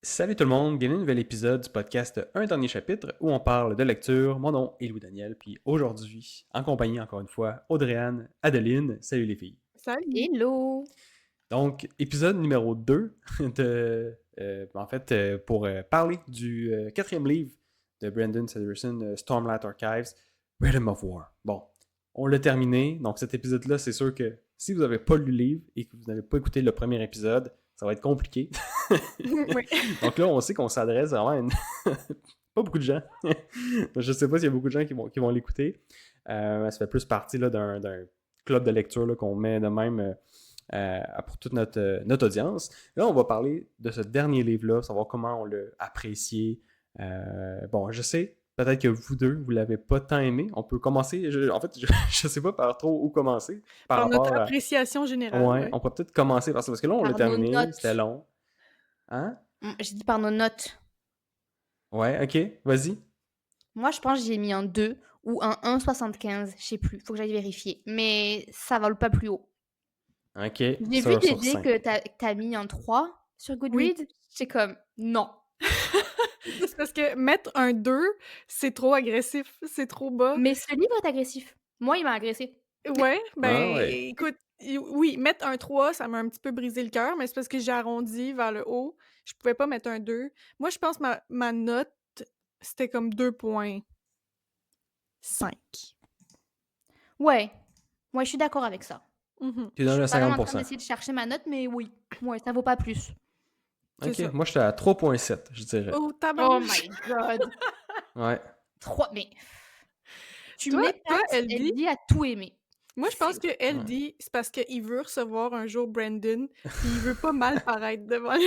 Salut tout le monde, bienvenue à un nouvel épisode du podcast Un dernier chapitre où on parle de lecture. Mon nom est Louis-Daniel, puis aujourd'hui, en compagnie encore une fois, Audrey-Anne, Adeline, salut les filles. Salut! Hello! Donc, épisode numéro 2 pour parler du quatrième livre de Brandon Sanderson, Stormlight Archives, Rhythm of War. Bon, on l'a terminé, donc cet épisode-là, c'est sûr que si vous n'avez pas lu le livre et que vous n'avez pas écouté le premier épisode, ça va être compliqué. Oui. Donc là, on sait qu'on s'adresse vraiment à une... pas beaucoup de gens. Je sais pas s'il y a beaucoup de gens qui vont l'écouter. Ça fait plus partie là, d'un club de lecture là, qu'on met de même pour toute notre audience. Là, on va parler de ce dernier livre-là, savoir comment on l'a apprécié. Bon, je sais, peut-être que vous deux, vous l'avez pas tant aimé. On peut commencer, je sais pas par trop où commencer. Par notre rapport à... appréciation générale. Ouais, Ouais. on pourrait peut-être commencer parce que là, on l'a Par nos terminé, notes. c'était long. Hein? J'ai dit par nos notes. Ouais, ok, vas-y. Moi, je pense que j'ai mis un 2 ou un 1,75. Je sais plus. Faut que j'aille vérifier. Mais ça vole pas plus haut. Ok, J'ai vu sur Dédé 5. que t'as mis un 3 sur Goodreads. J'étais comme, non. C'est parce que mettre un 2, c'est trop agressif, c'est trop bas. Mais ce livre est agressif. Moi, il m'a agressé. Ouais, Ah ouais. écoute, oui, mettre un 3, ça m'a un petit peu brisé le cœur, mais c'est parce que j'ai arrondi vers le haut. Je pouvais pas mettre un 2. Moi, je pense que ma note, c'était comme 2,5. Ouais. Ouais, je suis d'accord avec ça. Mhm. Tu Je donnes suis le pas vraiment en train 50%. d'essayer de chercher ma note, mais oui. Ouais, ça vaut pas plus. C'est Ok, ça. moi j'étais à 3.7, je dirais. Oh, Oh tabarnouche! my god. Ouais. 3, mais... Tu Toi, mets toi, Pat, elle elle dit... dit à tout aimer. Moi, je pense C'est- qu'elle Ouais. dit c'est parce qu'il veut recevoir un jour Brandon, puis il veut pas mal paraître devant lui.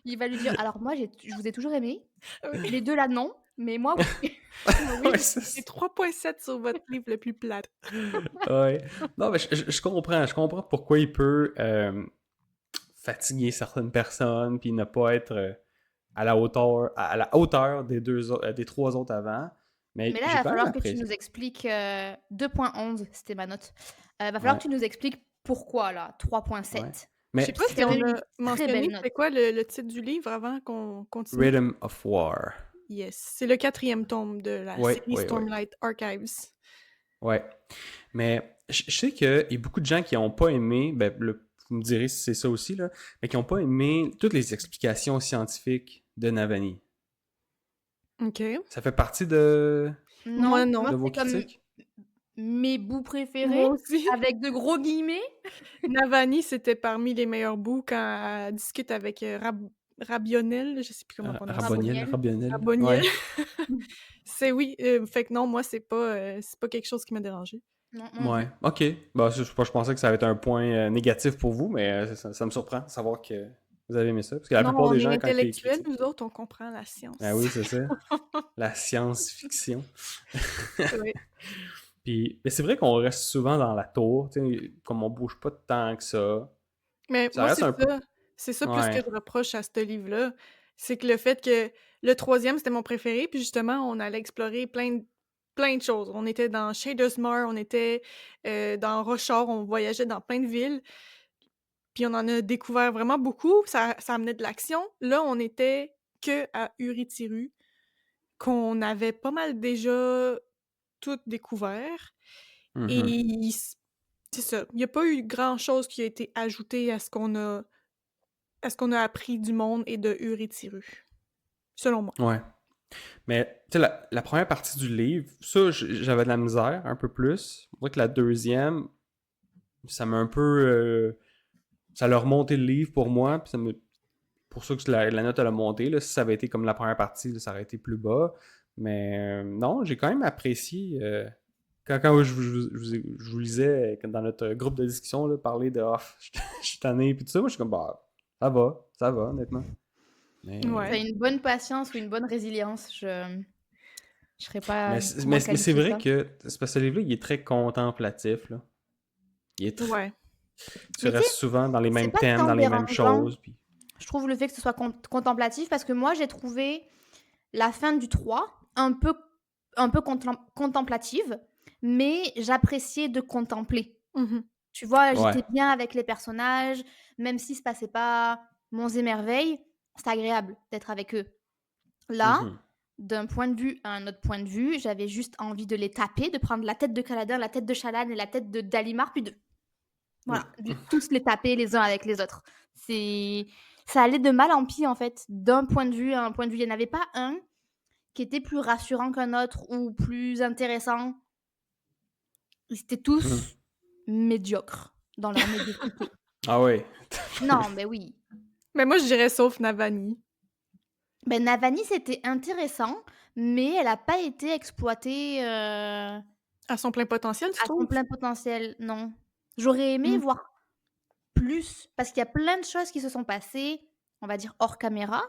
Il va lui dire, alors moi, je vous ai toujours aimé. Oui. Les deux là, non. Mais moi, oui. Oui, Ouais, c'est 3,7 sur votre livre le plus plate. ouais. Non, mais je comprends pourquoi il peut fatiguer certaines personnes puis ne pas être à la hauteur des trois autres avant. Mais Mais là, il j'ai va quand même falloir que tu apprécié. nous expliques 2,11, c'était ma note. Va falloir Ouais. que tu nous expliques pourquoi, là, 3,7. Ouais. Je Mais sais pas C'est si on quand même a une très mentionné belle note. c'était quoi le titre du livre avant qu'on continue. Rhythm of War. Yes, c'est le 4e tome de la Ouais, série ouais, ouais. Stormlight Archives. Ouais. Mais je sais qu'il y a beaucoup de gens qui n'ont pas aimé, ben, vous me direz si c'est ça aussi, là, mais qui n'ont pas aimé toutes les explications scientifiques de Navani. OK. Ça fait partie de Moi, Non, non. moi, vos c'est comme critiques? mes bouts préférés, Moi aussi. avec de gros guillemets. Navani, c'était parmi les meilleurs bouts quand elle discute avec Rabionel, je sais plus comment on prononce ça. Raboniel. Raboniel. Ouais. C'est oui, fait que non, moi, c'est pas quelque chose qui m'a dérangé. Non, Ouais. OK. Bah, je pensais que ça avait été un point négatif pour vous, mais ça me surprend de savoir que vous avez aimé ça. Parce que la Non, plupart on des est gens, quand ils intellectuels, critiquent... nous autres, on comprend la science. Ah oui, c'est ça. La science-fiction. Oui. Puis, mais c'est vrai qu'on reste souvent dans la tour, tu sais, comme on bouge pas tant que ça. Mais Ça moi, reste un peu... c'est ça plus que Ouais. je reproche à ce livre-là. C'est que le fait que le 3e, c'était mon préféré, puis justement, on allait explorer plein de choses. On était dans Shadowsmar, on était dans Rochard, on voyageait dans plein de villes, puis on en a découvert vraiment beaucoup, ça amenait de l'action. Là, on était que à Urithiru, qu'on avait pas mal déjà tout découvert, et Mhm. c'est ça. Il y a pas eu grand-chose qui a été ajouté à ce qu'on a appris du monde et de Urithiru, selon moi. Ouais. Mais, tu sais, la première partie du livre, ça, j'avais de la misère un peu plus. On dirait que la deuxième, ça m'a un peu... ça a remonté le livre pour moi, puis pour ça que la note elle a monté. Là, si ça avait été comme la première partie, là, ça aurait été plus bas. Mais non, j'ai quand même apprécié... quand je vous lisais dans notre groupe de discussion, là, parler de je suis tanné, puis tout ça, moi je suis comme, bah, ça va, honnêtement. Mais, Ouais. T'as une bonne patience ou une bonne résilience, je serais pas mais, comment mais c'est qualifier vrai ça. que c'est parce que ce livre-là, il est très contemplatif. Là. Il est Ouais. Tu Mais tu sais, restes souvent dans les c'est mêmes pas thèmes, tant dans les mêmes dérangeant, choses. Puis... je trouve, le fait que ce soit contemplatif, parce que moi, j'ai trouvé la fin du 3 un peu contemplative, mais j'appréciais de contempler. Mhm. Tu vois, Ouais. j'étais bien avec les personnages, même s'il se passait pas monts et merveilles, c'était agréable d'être avec eux. Là, Mhm. d'un point de vue à un autre point de vue, j'avais juste envie de les taper, de prendre la tête de Kaladin, la tête de Shallan et la tête de Dalimar, puis de voilà, de tous les taper les uns avec les autres. C'est ça allait de mal en pis, en fait, d'un point de vue à un point de vue. Il y en avait pas un qui était plus rassurant qu'un autre ou plus intéressant. Ils étaient Mhm. tous médiocres dans leur médiocrité. Ah ouais. Non, mais oui. Mais moi, je dirais sauf Navani. Ben, Navani, c'était intéressant, mais elle a pas été exploitée, À son plein potentiel, tu à son trouves? plein potentiel, non. J'aurais aimé Mm. voir plus, parce qu'il y a plein de choses qui se sont passées, on va dire hors caméra,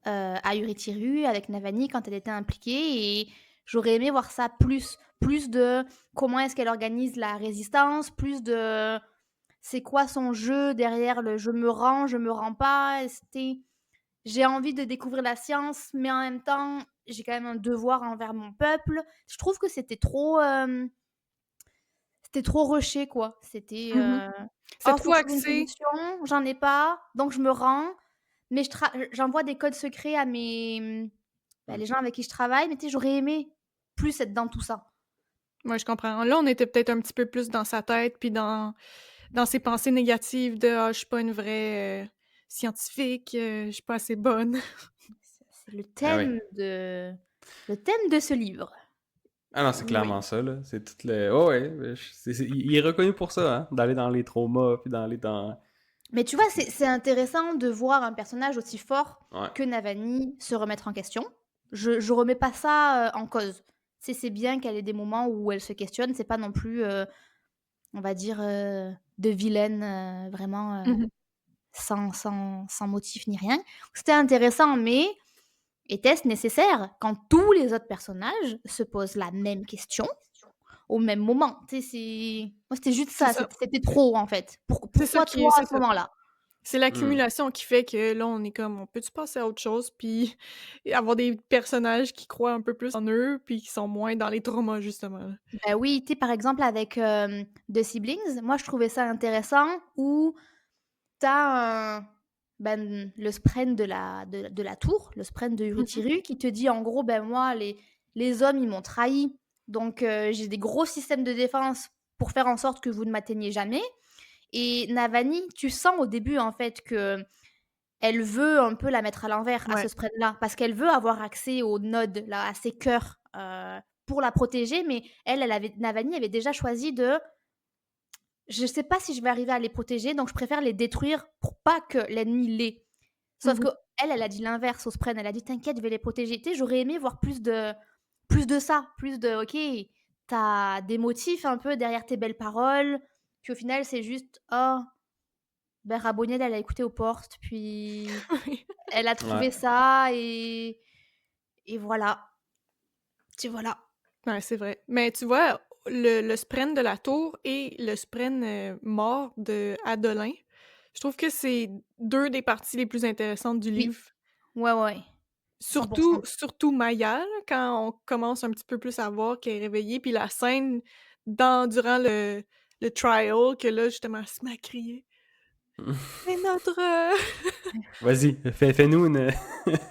à Urithiru avec Navani quand elle était impliquée et j'aurais aimé voir ça plus. Plus de comment est-ce qu'elle organise la résistance, plus de c'est quoi son jeu derrière le je me rends pas. C'était j'ai envie de découvrir la science, mais en même temps, j'ai quand même un devoir envers mon peuple. Je trouve que c'était trop rushé, quoi. C'était Mhm. C'est oh, faut trop que je trouve une axé. solution, j'en ai pas, donc je me rends, mais j'envoie des codes secrets à les gens avec qui je travaille, mais tu sais, j'aurais aimé plus être dans tout ça. Moi, je comprends. Là, on était peut-être un petit peu plus dans sa tête, puis dans ses pensées négatives de je suis pas une vraie scientifique, je suis pas assez bonne. C'est Ah oui. le thème de ce livre. Ah non, c'est Oui. clairement ça, là. C'est tout le... Oh ouais, il est reconnu pour ça, hein, d'aller dans les traumas, puis d'aller dans... Mais tu vois, c'est intéressant de voir un personnage aussi fort Ouais. que Navani se remettre en question. Je remets pas ça en cause. C'est bien qu'elle ait des moments où elle se questionne. C'est pas non plus, on va dire, de vilaine vraiment Mhm. sans motif ni rien. C'était intéressant, mais était-ce nécessaire quand tous les autres personnages se posent la même question au même moment? Tu sais, moi, c'était juste C'est ça. ça. C'était trop, en fait. C'est ça Pourquoi qui toi est, à c'est ce ça. moment-là? C'est Hmm. l'accumulation qui fait que là, on est comme, on peut-tu passer à autre chose, puis avoir des personnages qui croient un peu plus en eux, puis qui sont moins dans les traumas, justement. Là. Bah oui, tu sais, par exemple, avec The Siblings, moi, je trouvais ça intéressant où t'as le spren de la tour, le spren de Mhm. Urithiru, qui te dit en gros, ben moi, les hommes, ils m'ont trahi, donc j'ai des gros systèmes de défense pour faire en sorte que vous ne m'atteigniez jamais. Et Navani, tu sens au début, en fait, que elle veut un peu la mettre à l'envers à ce Ouais. spren-là, parce qu'elle veut avoir accès aux nodes, là, à ses cœurs, pour la protéger, mais Navani avait déjà choisi de je sais pas si je vais arriver à les protéger, donc je préfère les détruire pour pas que l'ennemi l'ait. Sauf Mhm. que elle a dit l'inverse au Spren. Elle a dit t'inquiète, je vais les protéger. Tu sais, j'aurais aimé voir plus de ça, plus de ok, t'as des motifs un peu derrière tes belles paroles, puis au final c'est juste oh ben Raboniel elle a écouté aux portes, puis elle a Ouais. trouvé ça et voilà. Tu voilà. Ouais, c'est vrai. Mais tu vois, le spren de la tour et le spren mort de Adolin, je trouve que c'est deux des parties les plus intéressantes du Oui. livre. Ouais, ouais. 100%. Surtout Maya, là, quand on commence un petit peu plus à voir qu'elle est réveillée, puis la scène durant le trial, que là, justement, elle se met à crier. C'est notre... Vas-y, fais-nous une...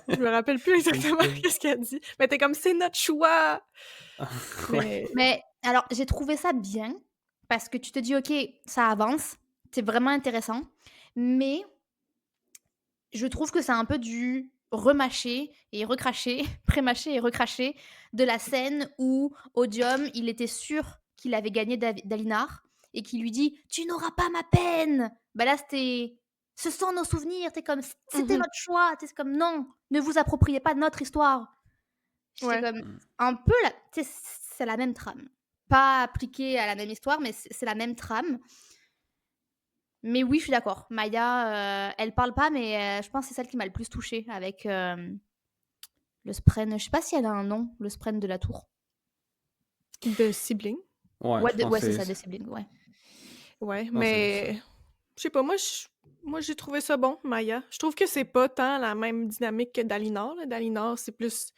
Je me rappelle plus une exactement pub. qu'est-ce qu'elle dit. Mais t'es comme, c'est notre choix! Ouais. Mais... Mais alors, j'ai trouvé ça bien parce que tu te dis: «OK, ça avance, c'est vraiment intéressant», mais je trouve que c'est un peu du remâché et recraché, prémâché et recraché de la scène où Odium, il était sûr qu'il avait gagné Dalinar et qui lui dit: «Tu n'auras pas ma peine!» Bah, là, c'était: «Ce sont nos souvenirs», tu comme: «C'était Mhm. notre choix», tu c'est comme: «Non, ne vous appropriez pas de notre histoire». J'étais Ouais. comme un peu la tu sais, c'est la même trame. Pas appliquée à la même histoire, mais c'est la même trame. Mais oui, je suis d'accord. Maya, elle parle pas, mais je pense que c'est celle qui m'a le plus touchée avec, le spren. Je sais pas si elle a un nom, le spren de la tour. De sibling. Ouais, je pense Ouais, que c'est ça, c'est... de sibling, ouais. Ouais, Je pense que c'est ça. mais... Je sais pas, moi j'ai trouvé ça bon, Maya. Je trouve que c'est pas tant la même dynamique que Dalinar. Là. Dalinar, c'est plus...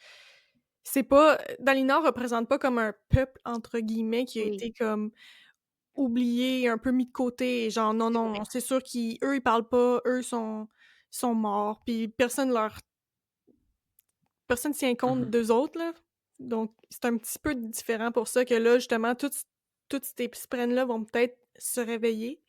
C'est pas... Dalinar représente pas comme un peuple, entre guillemets, qui a Oui, été comme oublié, un peu mis de côté. Et genre, non, c'est vrai. non, c'est sûr qu'eux, ils parlent pas, eux sont... sont morts, puis personne tient compte Mhm. d'eux autres, là. Donc, c'est un petit peu différent pour ça que là, justement, toutes ces Spren-là vont peut-être se réveiller.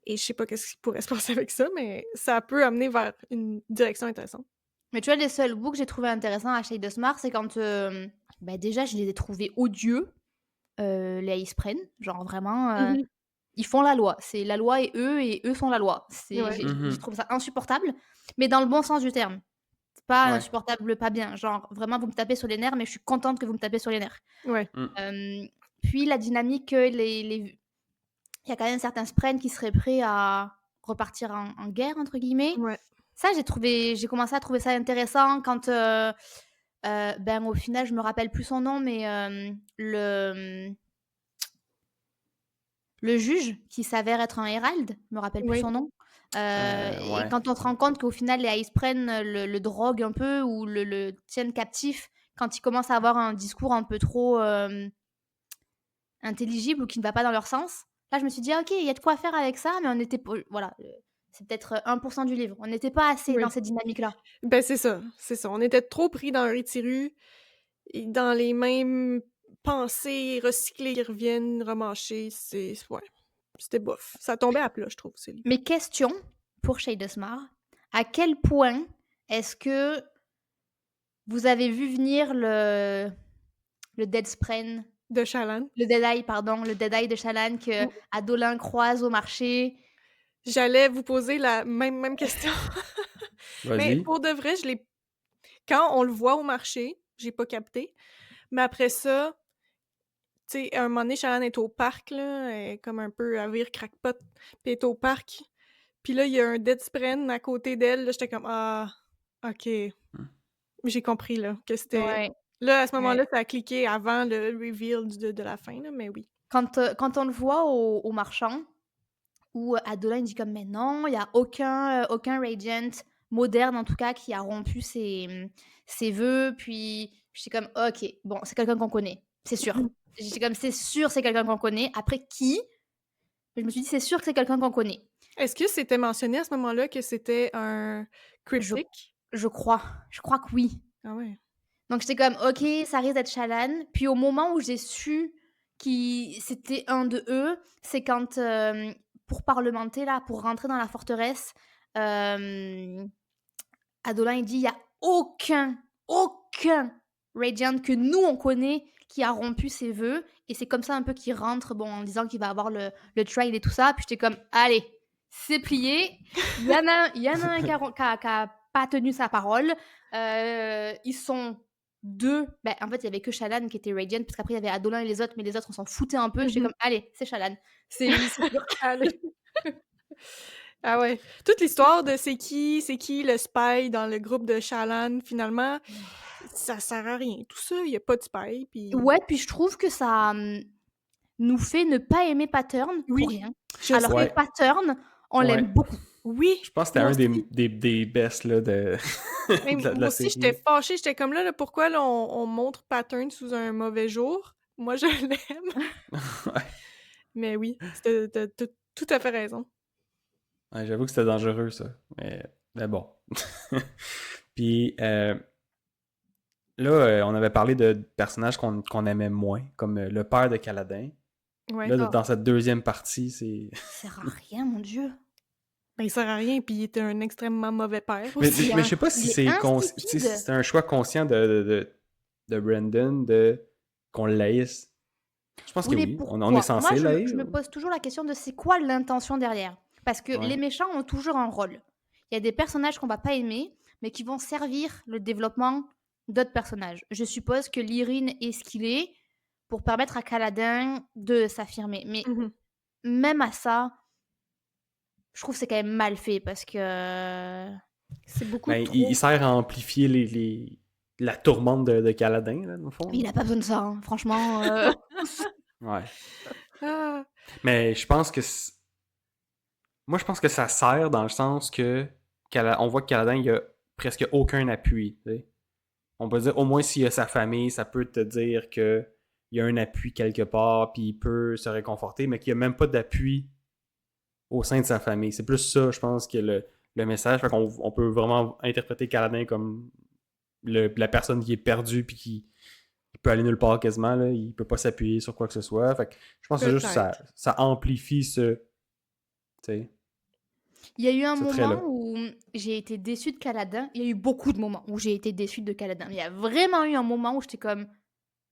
Et je sais pas qu'est-ce qui pourrait se passer avec ça, mais ça peut amener vers une direction intéressante. Mais tu vois, les seuls bouts que j'ai trouvé intéressants à Shade of Smart, c'est quand déjà je les ai trouvés odieux, les Icebreakers. Genre vraiment, Mhm. ils font la loi. C'est la loi et eux sont la loi. Ouais. J'ai trouvé ça insupportable, mais dans le bon sens du terme. C'est pas Ouais. insupportable, pas bien. Genre vraiment, vous me tapez sur les nerfs, mais je suis contente que vous me tapez sur les nerfs. Ouais. Puis la dynamique, il y a quand même certains Spren qui seraient prêts à repartir en guerre, entre guillemets. Ouais. Ça, j'ai commencé à trouver ça intéressant quand, au final, je me rappelle plus son nom, mais le juge qui s'avère être un Hérald, je me rappelle plus Oui. son nom. Et Ouais. quand on se rend compte qu'au final, les Icebreakers le droguent un peu ou le tiennent captif quand il commence à avoir un discours un peu trop intelligible ou qui ne va pas dans leur sens. Là, je me suis dit, ok, il y a de quoi faire avec ça, mais on était. Voilà, c'est peut-être 1% du livre. On n'était pas assez dans Oui. cette dynamique-là. Ben, c'est ça. C'est ça. On était trop pris dans Rittiru et dans les mêmes pensées recyclées qui reviennent, remâchées. Ouais. C'était bof. Ça tombait à plat, je trouve, ce livre. Mais question pour Shadesmar, à quel point est-ce que vous avez vu venir le Dead Spren, De Chaland. le Dead Eye, pardon, le Dead Eye de Shallan que Adolin croise au marché? J'allais vous poser la même question. Mais Vas-y. pour de vrai, quand on le voit au marché, j'ai pas capté. Mais après ça, tu sais, à un moment donné, Chaland est au parc, là, elle est comme un peu à vire crackpot, puis elle est au parc. Puis là, il y a un Dead Spren à côté d'elle. Là, j'étais comme, ah, ok. Hmm. J'ai compris, là, que c'était... Ouais. Là, à ce Ouais. moment-là, ça a cliqué avant le reveal de la fin, là, mais oui. Quand on le voit au marchand, où Adolin dit comme, mais non, il n'y a aucun Radiant moderne, en tout cas, qui a rompu ses vœux. Puis, j'étais comme, ok, bon, c'est quelqu'un qu'on connaît, c'est sûr. J'étais comme, c'est sûr, c'est quelqu'un qu'on connaît. Après, qui? Je me suis dit, c'est sûr que c'est quelqu'un qu'on connaît. Est-ce que c'était mentionné à ce moment-là que c'était un cryptic? Je crois que oui. Ah ouais. Donc j'étais comme, ok, ça risque d'être Shallan. Puis au moment où j'ai su que c'était un de eux, c'est quand, pour parlementer, là, pour rentrer dans la forteresse, Adolin, il dit, il n'y a aucun Radiant que nous, on connaît qui a rompu ses vœux. Et c'est comme ça un peu qu'il rentre, bon, en disant qu'il va avoir le trail et tout ça. Puis j'étais comme, allez, c'est plié. Il y en a un qui a pas tenu sa parole. Ils sont deux. Ben, en fait, il y avait que Shallan qui était Radiant, parce qu'après, il y avait Adolin et les autres, mais les autres, on s'en foutait un peu. J'étais comme, allez, c'est Shallan. C'est lui, c'est sûr. Allez. Ah ouais. Toute l'histoire de c'est qui le spy dans le groupe de Chaland, finalement, ça sert à rien. Tout ça, il n'y a pas de spy. Puis... Ouais, puis je trouve que ça nous fait ne pas aimer Pattern Oui, pour rien. je Alors sais. que Pattern, on Ouais. l'aime beaucoup. Oui. Je pense que c'était moi un aussi. des best là, de, Mais de la moi aussi, série. j'étais fâchée. J'étais comme là, pourquoi là, on montre Pattern sous un mauvais jour? Moi, je l'aime. Ouais. Mais oui, t'as tout à fait raison. Ouais, j'avoue que c'était dangereux, ça. Mais bon. Puis là, on avait parlé de personnages qu'on aimait moins, comme le père de Kaladin. Ouais. Là, dans cette deuxième partie, c'est... Ça sert à rien, mon Dieu. Ben, il sert à rien, puis il était un extrêmement mauvais père Mais aussi. je sais pas si c'est un choix conscient de Brandon qu'on le laisse. Je pense que oui. On est censé Moi, l'haïr. je me pose toujours la question de c'est quoi l'intention derrière. Parce que Ouais. les méchants ont toujours un rôle. Il y a des personnages qu'on va pas aimer, mais qui vont servir le développement d'autres personnages. Je suppose que Lyrin est ce qu'il est pour permettre à Kaladin de s'affirmer. Mais Mhm. même à ça, je trouve que c'est quand même mal fait parce que... C'est beaucoup Ben, trop. il sert à amplifier la tourmente de Kaladin, là, dans le fond. Il a pas besoin de ça, hein. Franchement. Ouais. Ah. Mais je pense que... Moi, je pense que ça sert dans le sens que on voit que Kaladin, il a presque aucun appui. Tu sais. On peut dire, au moins s'il a sa famille, ça peut te dire qu'il y a un appui quelque part, puis il peut se réconforter, mais qu'il n'y a même pas d'appui au sein de sa famille. C'est plus ça, je pense, que le message. Fait qu'on on peut vraiment interpréter Kaladin comme la personne qui est perdue puis qui peut aller nulle part quasiment. Là. Il peut pas s'appuyer sur quoi que ce soit. Fait que je pense que c'est juste que Peut-être. ça amplifie tu sais, Il y a eu un ce moment trait-là. où j'ai été déçue de Kaladin. Il y a eu beaucoup de moments où j'ai été déçue de Kaladin. Mais il y a vraiment eu un moment où j'étais comme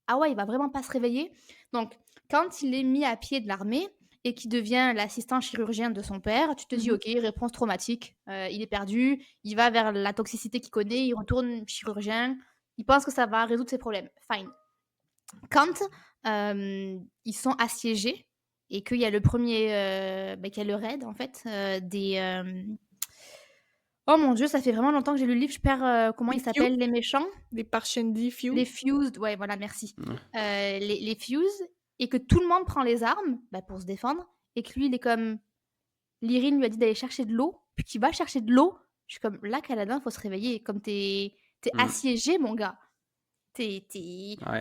ah ouais, il va vraiment pas se réveiller. Donc, quand il est mis à pied de l'armée et qu'il devient l'assistant chirurgien de son père, tu te dis Mhm. ok, réponse traumatique. Il est perdu, il va vers la toxicité qu'il connaît, il retourne chirurgien. Il pense que ça va résoudre ses problèmes. Fine. Quand ils sont assiégés et qu'il y a le premier, qu'il y a le raid en fait oh mon dieu, ça fait vraiment longtemps que j'ai lu le livre, je perds comment Des ils Fused, s'appellent les méchants. des Parshendi Les Fused. Fused, ouais voilà merci. Ouais. Les Fused et que tout le monde prend les armes pour se défendre et que lui il est comme Lyrin lui a dit d'aller chercher de l'eau, puis qu'il va chercher de l'eau. Je suis comme là Kaladin, faut se réveiller, comme t'es Mm. assiégé mon gars. Ouais.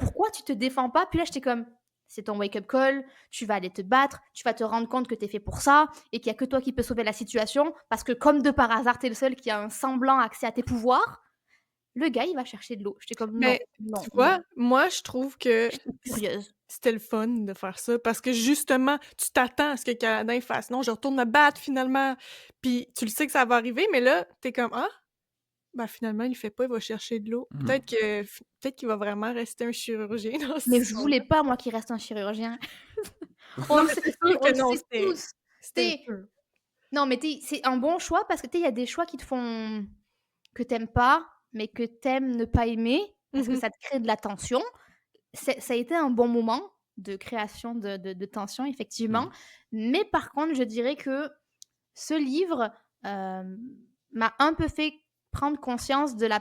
Pourquoi tu te défends pas? Puis là, j'étais comme, c'est ton wake-up call, tu vas aller te battre, tu vas te rendre compte que t'es fait pour ça, et qu'il y a que toi qui peux sauver la situation, parce que comme de par hasard, t'es le seul qui a un semblant accès à tes pouvoirs, le gars, il va chercher de l'eau. J'étais comme, non, Mais non, tu non. vois, moi, je trouve que J'étais furieuse. c'était le fun de faire ça parce que justement, tu t'attends à ce que Kaladin fasse. Non, je retourne me battre finalement. Puis tu le sais que ça va arriver, mais là, t'es comme ah, ben finalement, il le fait pas, il va chercher de l'eau. Mm. Peut-être qu'il va vraiment rester un chirurgien dans cette Mais je voulais histoire-là. pas, moi, qu'il reste un chirurgien. Non, mais c'est sûr On que le non, sait tous. c'était T'sais, sûr. non, mais c'est un bon choix parce que il y a des choix qui te font que t'aimes pas, mais que t'aimes ne pas aimer parce que Mhm, ça te crée de la tension. Ça a été un bon moment de création de tension, effectivement. Mm. Mais par contre, je dirais que ce livre euh, m'a un peu fait prendre conscience de la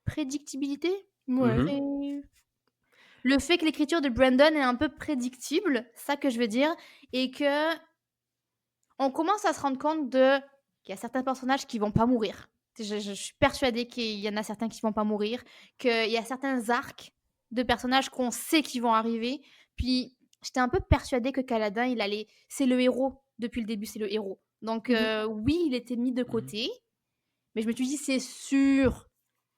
prédictibilité. ouais. Mhm. Pré- Le fait que l'écriture de Brandon est un peu prédictible, ça que je veux dire, et que on commence à se rendre compte qu'il y a certains personnages qui vont pas mourir. Je suis persuadée qu'il y en a certains qui vont pas mourir, qu'il y a certains arcs de personnages qu'on sait qui vont arriver. Puis j'étais un peu persuadée que Kaladin, c'est le héros depuis le début, c'est le héros. Donc Mhm. oui, il était mis de Mhm. côté, mais je me suis dit c'est sûr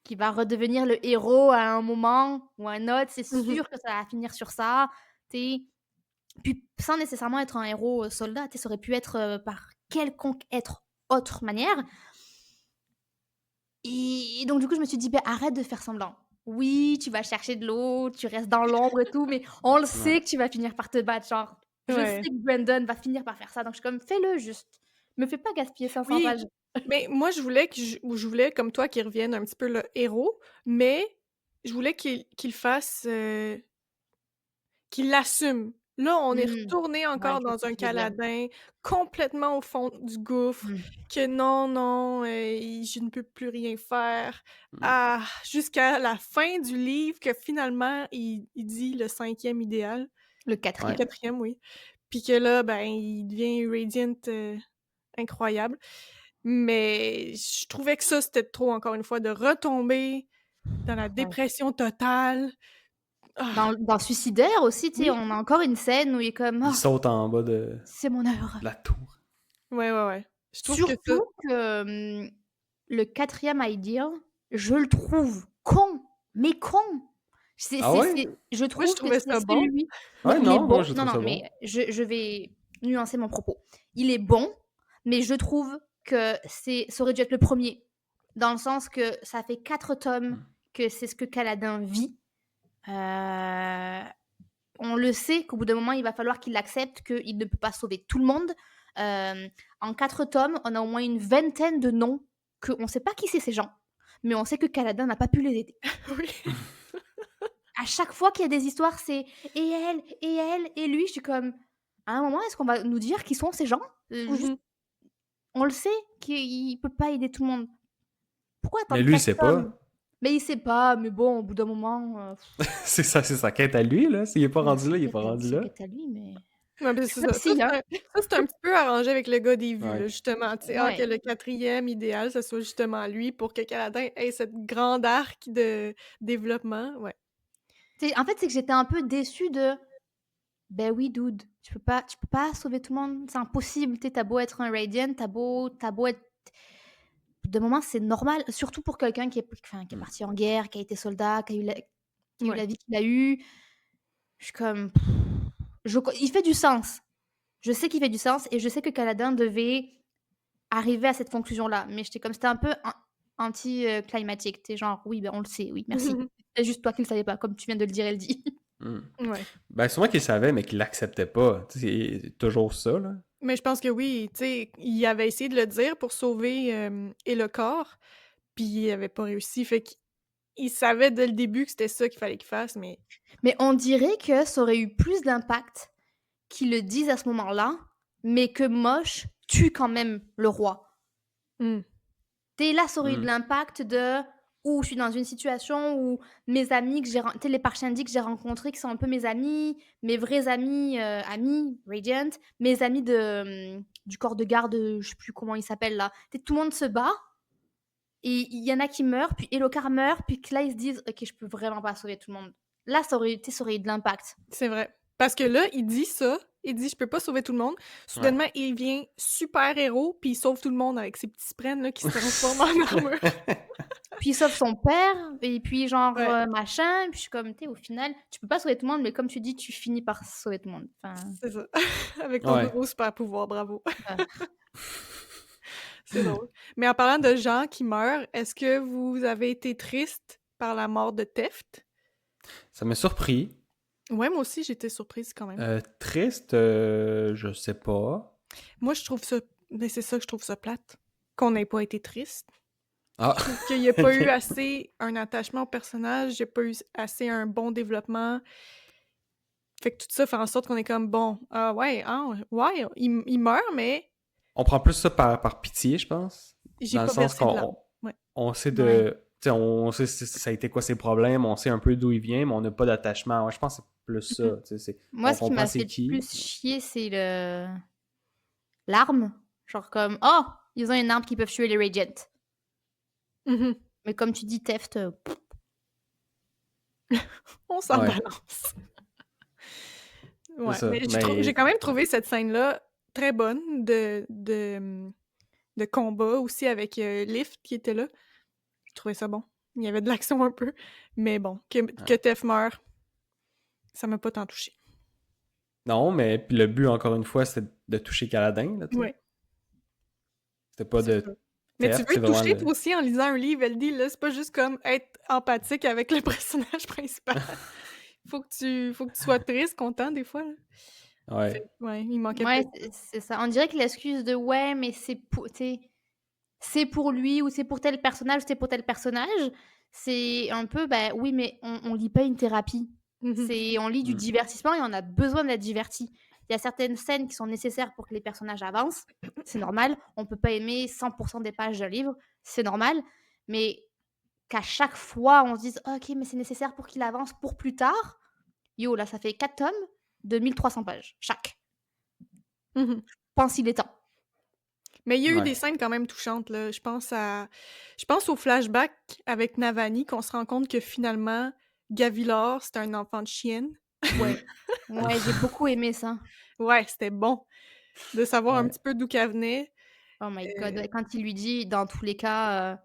qu'il va redevenir le héros à un moment ou à un autre. C'est Mhm. sûr que ça va finir sur ça. T'sais, puis sans nécessairement être un héros soldat, ça aurait pu être par quelconque être autre manière. Et donc du coup, je me suis dit, arrête de faire semblant. Oui, tu vas chercher de l'eau, tu restes dans l'ombre et tout, mais on le Ouais. sait que tu vas finir par te battre. Genre, je sais Ouais. que Brandon va finir par faire ça, donc je suis comme, fais-le juste. Me fais pas gaspiller 500 Oui, pages. mais moi, je voulais, comme toi, qu'il revienne un petit peu le héros, mais je voulais qu'il fasse, qu'il l'assume. Là, on est retourné Ouais, encore je vois dans ce que un tu veux dire. Kaladin complètement au fond du gouffre, que non, non, je ne peux plus rien faire. Mm. Ah, jusqu'à la fin du livre que finalement, il dit le 5e idéal, Le le Ouais. 4e. 4e, oui. Puis que là, ben, il devient Radiant incroyable. Mais je trouvais que ça, c'était trop, encore une fois, de retomber dans la Ouais. dépression totale. Ah, Dans Suicidaire aussi, tu sais, oui, on a encore une scène où il est comme, Il oh, saute en bas de c'est mon heure. la tour. ouais, ouais, ouais. Je trouve que ça, Surtout que le 4e idea, je le trouve con, mais con. Ah ouais? Je moi, je trouve que trouvais c'est ça bon. celui. Mais Ouais, il est non, moi bon. je Non, trouve non, ça mais bon. je vais nuancer mon propos. Il est bon, mais je trouve que ça aurait dû être le premier. Dans le sens que ça fait 4 tomes Mm. que c'est ce que Kaladin vit. Euh, on le sait qu'au bout d'un moment, il va falloir qu'il accepte qu'il ne peut pas sauver tout le monde. Euh, en 4 tomes, on a au moins une vingtaine de noms qu'on ne sait pas qui c'est ces gens, mais on sait que Kaladin n'a pas pu les aider. Oui. À chaque fois qu'il y a des histoires, c'est et elle, et lui. Je suis comme, à un moment, est-ce qu'on va nous dire qui sont ces gens? Juste, Mhm. on le sait qu'il ne peut pas aider tout le monde. Pourquoi Mais attendre lui, il 4 sait tomes? pas. Mais il sait pas, mais bon, au bout d'un moment, C'est ça, c'est sa quête à lui, là. S'il est pas rendu là, il est pas rendu c'est là. qu'à lui, mais Ouais, ben, je suis c'est pas ça. psy, hein. Ça, c'est un petit peu arrangé avec le gars des vues, Ouais. là, justement. Tu sais, que Ouais. le 4e idéal, ce soit justement lui pour que Kaladin ait cette grande arc de développement. Ouais. En fait, c'est que j'étais un peu déçue de ben oui, dude, tu peux pas sauver tout le monde, c'est impossible. T'as beau être un Radiant, t'as beau être de moment, c'est normal, surtout pour quelqu'un qui est Mm. parti en guerre, qui a été soldat, qui a eu la Ouais. vie qu'il a eue. Je suis comme il fait du sens. Je sais qu'il fait du sens et je sais que Kaladin devait arriver à cette conclusion-là, mais j'étais comme c'était un peu anti, climatique. Tu genre: «Oui, ben, on le sait, oui, merci. C'est juste toi qui le savais pas, comme tu viens de le dire, Eldy». Mm. Ouais. Ben, sûrement qu'il savait, mais qu'il l'acceptait pas. Tu sais, c'est toujours ça, là. Mais je pense que oui, tu sais, il avait essayé de le dire pour sauver, Elhokar, puis il avait pas réussi, fait qu'il savait dès le début que c'était ça qu'il fallait qu'il fasse, mais Mais on dirait que ça aurait eu plus d'impact qu'ils le disent à ce moment-là, mais que Mosh tue quand même le roi. mmh, Tu là, ça aurait eu de Mm. l'impact de où je suis dans une situation où mes amis que j'ai ren tu sais, les Parshendi que j'ai rencontrés, qui sont un peu mes amis, mes vrais amis, amis, Radiant, mes amis du corps de garde, je sais plus comment ils s'appellent là. Tu sais, tout le monde se bat et il y en a qui meurent, puis Elhokar meurt, puis que là, ils se disent: «OK, je peux vraiment pas sauver tout le monde». Là, ça aurait eu de l'impact. c'est vrai. Parce que là, il dit ça, il dit: «Je peux pas sauver tout le monde». Ouais. Soudainement, il devient super héros, puis il sauve tout le monde avec ses petits sprennes là qui se transforment en armure. Puis il sauve son père et puis genre, Ouais, machin, puis je suis comme, tu sais, au final, tu peux pas sauver tout le monde, mais comme tu dis, tu finis par sauver tout le monde. Enfin, c'est ça. Avec ton Ouais. nouveau super pouvoir, bravo. heu, C'est drôle. Mais en parlant de gens qui meurent, est-ce que vous avez été triste par la mort de Teft? Ça m'a surpris. Ouais, moi aussi, j'étais surprise quand même. Triste, je sais pas. Moi, je trouve ça mais c'est ça que je trouve ça plate, qu'on n'ait pas été triste. Ah, Je trouve qu'il y a pas eu ok. assez un attachement au personnage, il y a pas eu assez un bon développement. Fait que tout ça fait en sorte qu'on est comme: «Bon, ah ouais, ah ouais, il meurt, mais On prend plus ça par pitié, je pense. j'ai Dans le pas sens versé de larmes». qu'on Ouais. on sait ouais. de. Tu sais, on sait ça a été quoi ses problèmes, on sait un peu d'où il vient, mais on n'a pas d'attachement. Ouais, je pense que c'est plus Mmh. ça. Tu sais, Moi, on ce qui comprend m'a c'est fait le qui. plus chier, c'est l'arme. Genre comme: «Oh, ils ont une arme qui peuvent tuer les Radiant». Mmh. Mais comme tu dis, Teft, On s'en Ouais, balance. c'est Ouais, ça. mais j'ai Mais quand même trouvé cette scène-là très bonne de combat aussi avec, Lift qui était là. Je trouvais ça bon. Il y avait de l'action un peu, mais bon, que ouais. Tef meure, ça m'a pas tant touché. Non, mais puis le but, encore une fois, c'était de toucher Caladin, là, tu sais. Ouais, C'était pas c'est de ça. Mais tu theft, veux c'est être vraiment touché le. toi aussi en lisant un livre, elle dit là, c'est pas juste comme être empathique avec le personnage principal. Faut que tu sois triste, content des fois, là. Ouais. Ouais, il manquait ouais, peut-être c'est ça. On dirait que l'excuse de: «Ouais, mais c'est pour lui ou c'est pour tel personnage, c'est pour tel personnage». C'est un peu, bah, oui, mais on lit pas une thérapie. mmh On lit du Mm. divertissement et on a besoin d'être diverti. Il y a certaines scènes qui sont nécessaires pour que les personnages avancent, c'est normal. On peut pas aimer 100 des pages d'un livre, c'est normal. Mais qu'à chaque fois on se dise: «OK, mais c'est nécessaire pour qu'il avance pour plus tard». Yo, là, ça fait 4 tomes de 1 300 pages chaque. mh. Pense qu'il est temps. Mais il y a eu Ouais. des scènes quand même touchantes, là. Je pense au flashback avec Navani qu'on se rend compte que finalement, Gavilar, c'était un enfant de chienne. Mm. Ouais. Ouais, j'ai beaucoup aimé ça. Ouais, c'était bon de savoir un Ouais. petit peu d'où qu'elle venait. Oh my god, Heu, ouais, quand il lui dit: «Dans tous les cas,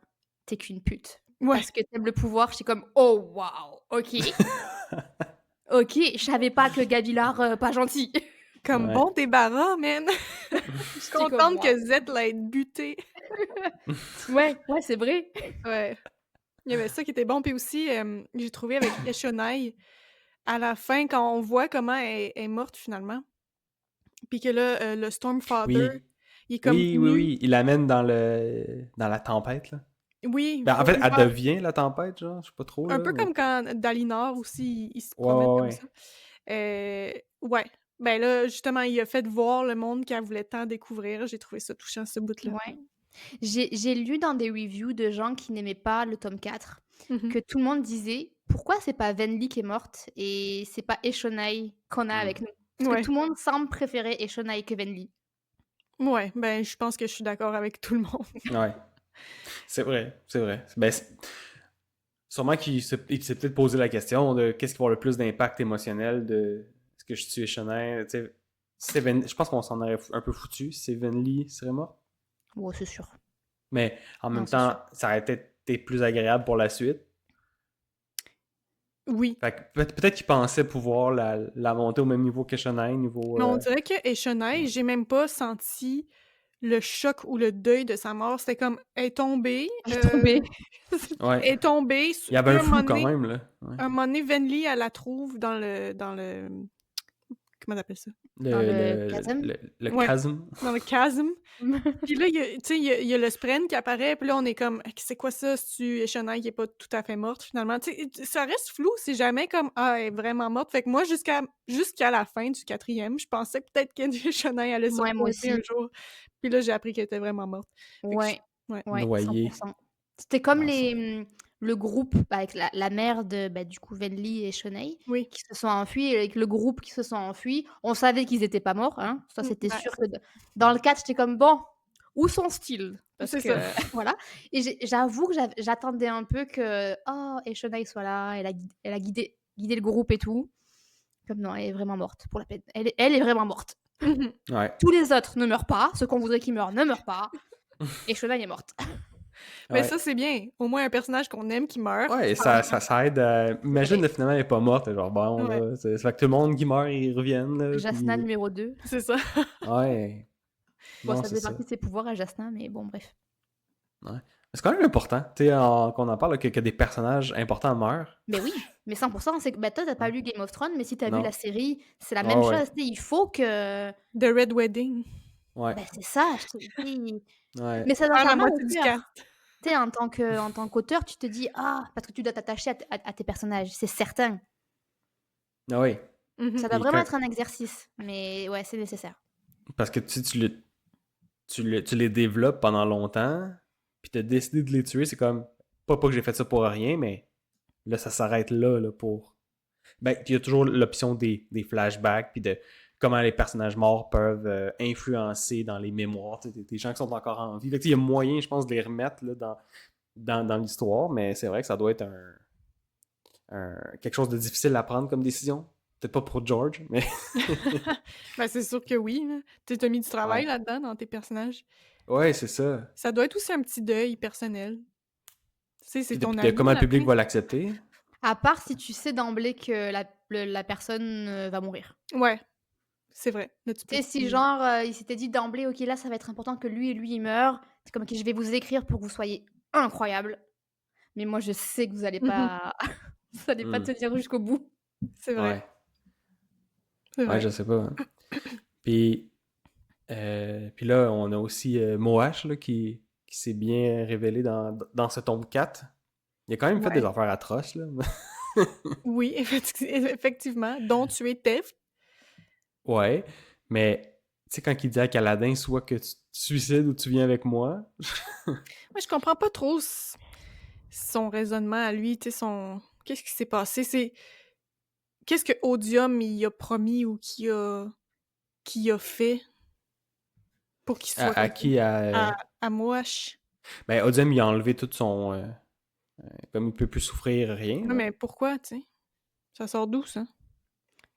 tu qu'une pute ouais, parce que t'aimes le pouvoir», j'étais comme: «Oh waouh, OK, OK, je savais pas que Gavilar, pas gentil». comme Ouais. bon débarras, man! J'étais comme: Contente «Waouh». que Zed l'ait buté. Ouais, ouais, c'est vrai. Ouais, il y avait ça qui était bon. Puis aussi, j'ai trouvé avec Eshonai, à la fin, quand on voit comment elle est morte finalement, puis que là, le Stormfather, Oui. il est comme Oui, oui, venu oui. Il l'amène dans la tempête, là. oui, Ben, en pour fait, lui elle faire devient la tempête, genre. Je sais pas trop, un là, peu mais. comme quand Dalinar aussi, il se Ouais, promène ouais, comme ouais. ça. Ouais. Ben là, justement, il a fait voir le monde qu'elle voulait tant découvrir. J'ai trouvé ça touchant, ce bout-là. Ouais. J'ai lu dans des reviews de gens qui n'aimaient pas le tome 4 Mmh. que tout le monde disait: «Pourquoi c'est pas Venli qui est morte et c'est pas Eshonai qu'on a avec Mm. nous?» Parce que Ouais. tout le monde semble préférer Eshonai que Venli. Ouais, ben, je pense que je suis d'accord avec tout le monde. Ouais. C'est vrai, c'est vrai. Ben, sûrement il s'est peut-être posé la question de qu'est-ce qui va avoir le plus d'impact émotionnel de est-ce que je tue Shonai, tu sais. Je pense qu'on s'en aurait un peu foutu si Venli serait mort. Ouais, c'est sûr. Mais en Non, même c'est sûr. temps, ça aurait été plus agréable pour la suite. Oui. Fait que peut-être qu'ils pensaient pouvoir la monter au même niveau que Shanae, niveau... Mais on dirait que Eshonai, j'ai même pas senti le choc ou le deuil de sa mort. C'était comme, elle est tombée, Elle est tombée. Ouais. elle est tombée, Il y avait puis un flou quand même, là. Ouais. un moment donné, Venli, elle la trouve dans le, comment t'appelles ça? Dans Le, le le, chasm. le Ouais, chasme. dans le chasm. Puis là, tu sais, il y a le spren qui apparaît, puis là, on est comme, c'est quoi ça? C'est-tu Eshonai qui est pas tout à fait morte, finalement? Tu sais, ça reste flou, c'est jamais comme, ah, elle est vraiment morte. Fait que moi, jusqu'à la fin du 4e, je pensais peut-être qu'Eshonai allait se Ouais, moi repointer un aussi. jour. Puis là, j'ai appris qu'elle était vraiment morte. Fait que Ouais, ouais. ouais, Noyé 100%. C'était comme dans son... le groupe avec la mère de, du coup, Venli et Shonai Oui. qui se sont enfuis, et avec le groupe qui se sont enfuis. On savait qu'ils étaient pas morts, hein. Ça, c'était Ben, sûr que dans le 4, j'étais comme, bon, où sont-ils? Parce c'est que, ça. voilà. Et j'avoue que j'attendais un peu que, oh, et Shonai soit là, elle a guidé le groupe et tout. Comme non, elle est vraiment morte, pour la peine. Elle est vraiment morte. Ouais. Tous les autres ne meurent pas, ceux qu'on voudrait qu'ils meurent ne meurent pas, et Shonai est morte. Mais Ouais. ça, c'est bien. Au moins, un personnage qu'on aime qui meurt. Ouais, ça aide à... Imagine, vrai. finalement, elle est pas morte. Genre, bon, Ouais, là, ça fait que tout le monde qui meurt, ils reviennent, là, Jasna puis... numéro 2. c'est ça. Ouais. Bon, Non, ça c'est faisait ça. partie de ses pouvoirs à Jasna, mais bon, bref. Ouais. C'est quand même important, tu sais, qu'on en parle, que des personnages importants meurent. Mais oui, mais 100%, c'est que toi, t'as pas Ouais. lu Game of Thrones, mais si t'as vu Non. la série, c'est la même Ah chose. ouais. Tu sais, il faut que. The Red Wedding. Ouais. C'est ça, je te dis. Ouais. Mais ça donne Ah, ça la mal au moitié du cast. cœur. Tu sais, en tant qu'auteur, tu te dis, ah, parce que tu dois t'attacher à tes personnages, c'est certain. Ah oui. Mhm. Ça doit Puis vraiment être un exercice, mais ouais, c'est nécessaire. Parce que tu les développes pendant longtemps, puis t'as décidé de les tuer, c'est comme... Pas que j'ai fait ça pour rien, mais là, ça s'arrête là, pour... Ben, il y a toujours l'option des flashbacks, puis de comment les personnages morts peuvent influencer dans les mémoires, des gens qui sont encore en vie. Fait que, il y a moyen, je pense, de les remettre là, dans l'histoire, mais c'est vrai que ça doit être quelque chose de difficile à prendre comme décision. Peut-être pas pour George, mais... Ben, c'est sûr que oui. Tu as mis du travail Ouais. là-dedans, dans tes personnages. Ouais, c'est ça. Ça doit être aussi un petit deuil personnel. Tu sais, c'est Puis ton ami comment à le la public fin. va l'accepter. À part si tu sais d'emblée que la personne va mourir. Ouais, c'est vrai. Là, tu Tu peux sais, si plus... genre, il s'était dit d'emblée, ok, là, ça va être important que lui et lui, il meurent. C'est comme, ok, je vais vous écrire pour que vous soyez incroyables. Mais moi, je sais que vous allez Mhm. pas, vous allez pas Hmm. tenir jusqu'au bout. C'est vrai. Ouais. C'est Ouais, vrai. je sais pas. Hein. Puis, puis là, on a aussi Moash là, qui s'est bien révélé dans ce tome 4. Il a quand même fait des Ouais. affaires atroces, là. Oui, effectivement. Dont tu es Tef. Ouais, mais tu sais, quand il dit à Kaladin, soit que tu te suicides ou tu viens avec moi. Moi, je comprends pas trop son raisonnement à lui, tu sais, Qu'est-ce qui s'est passé? Qu'est-ce que Odium il a promis ou qu'il a fait pour qu'il soit À comme qui ça? À Moash. Ben, Odium, il a enlevé tout son... comme il peut plus souffrir rien, Ouais, là. mais pourquoi, tu sais? Ça sort d'où, ça?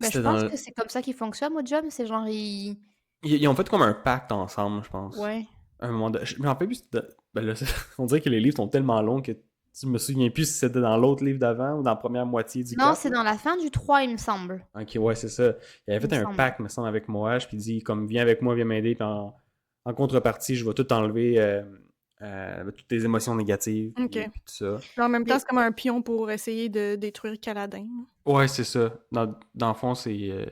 Je C'était pense dans... que c'est comme ça qu'il fonctionne, au job. C'est genre, Ils ont fait comme un pacte ensemble, je pense. ouais. À un moment de... Je me rappelle plus... Ben là, on dirait que les livres sont tellement longs que je me souviens plus si c'était dans l'autre livre d'avant ou dans la première moitié du Non, 4. c'est dans la fin du 3, il me semble. Ok, ouais, c'est ça. Il avait Il me fait un semble. pacte, me semble, avec Moash, puis il dit, comme, viens avec moi, viens m'aider, puis en contrepartie, je vais tout enlever, toutes tes émotions négatives, OK. puis tout ça. Mais en même temps, Mais c'est comme un pion pour essayer de détruire Kaladin. Ouais, c'est ça. Dans le fond, c'est...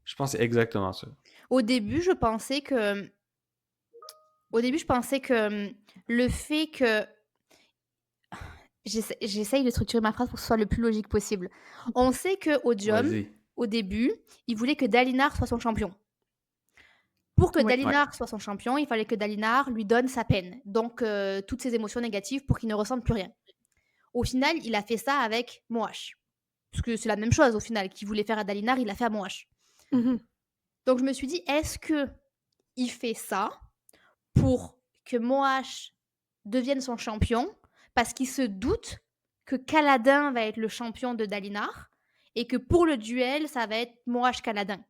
je pense que c'est exactement ça. au début, je pensais que, le fait que j'essaye de structurer ma phrase pour que ce soit le plus logique possible. On sait que Odium, Vas-y. au début, il voulait que Dalinar soit son champion. Pour que Oui. Ouais. Dalinar soit son champion, il fallait que Dalinar lui donne sa peine, donc toutes ses émotions négatives pour qu'il ne ressente plus rien. Au final, il a fait ça avec Moash. Parce que c'est la même chose au final. Qu'il voulait faire à Dalinar, il l'a fait à Moash. Mhm. Donc je me suis dit, est-ce que il fait ça pour que Moash devienne son champion parce qu'il se doute que Kaladin va être le champion de Dalinar et que pour le duel, ça va être Moash-Kaladin.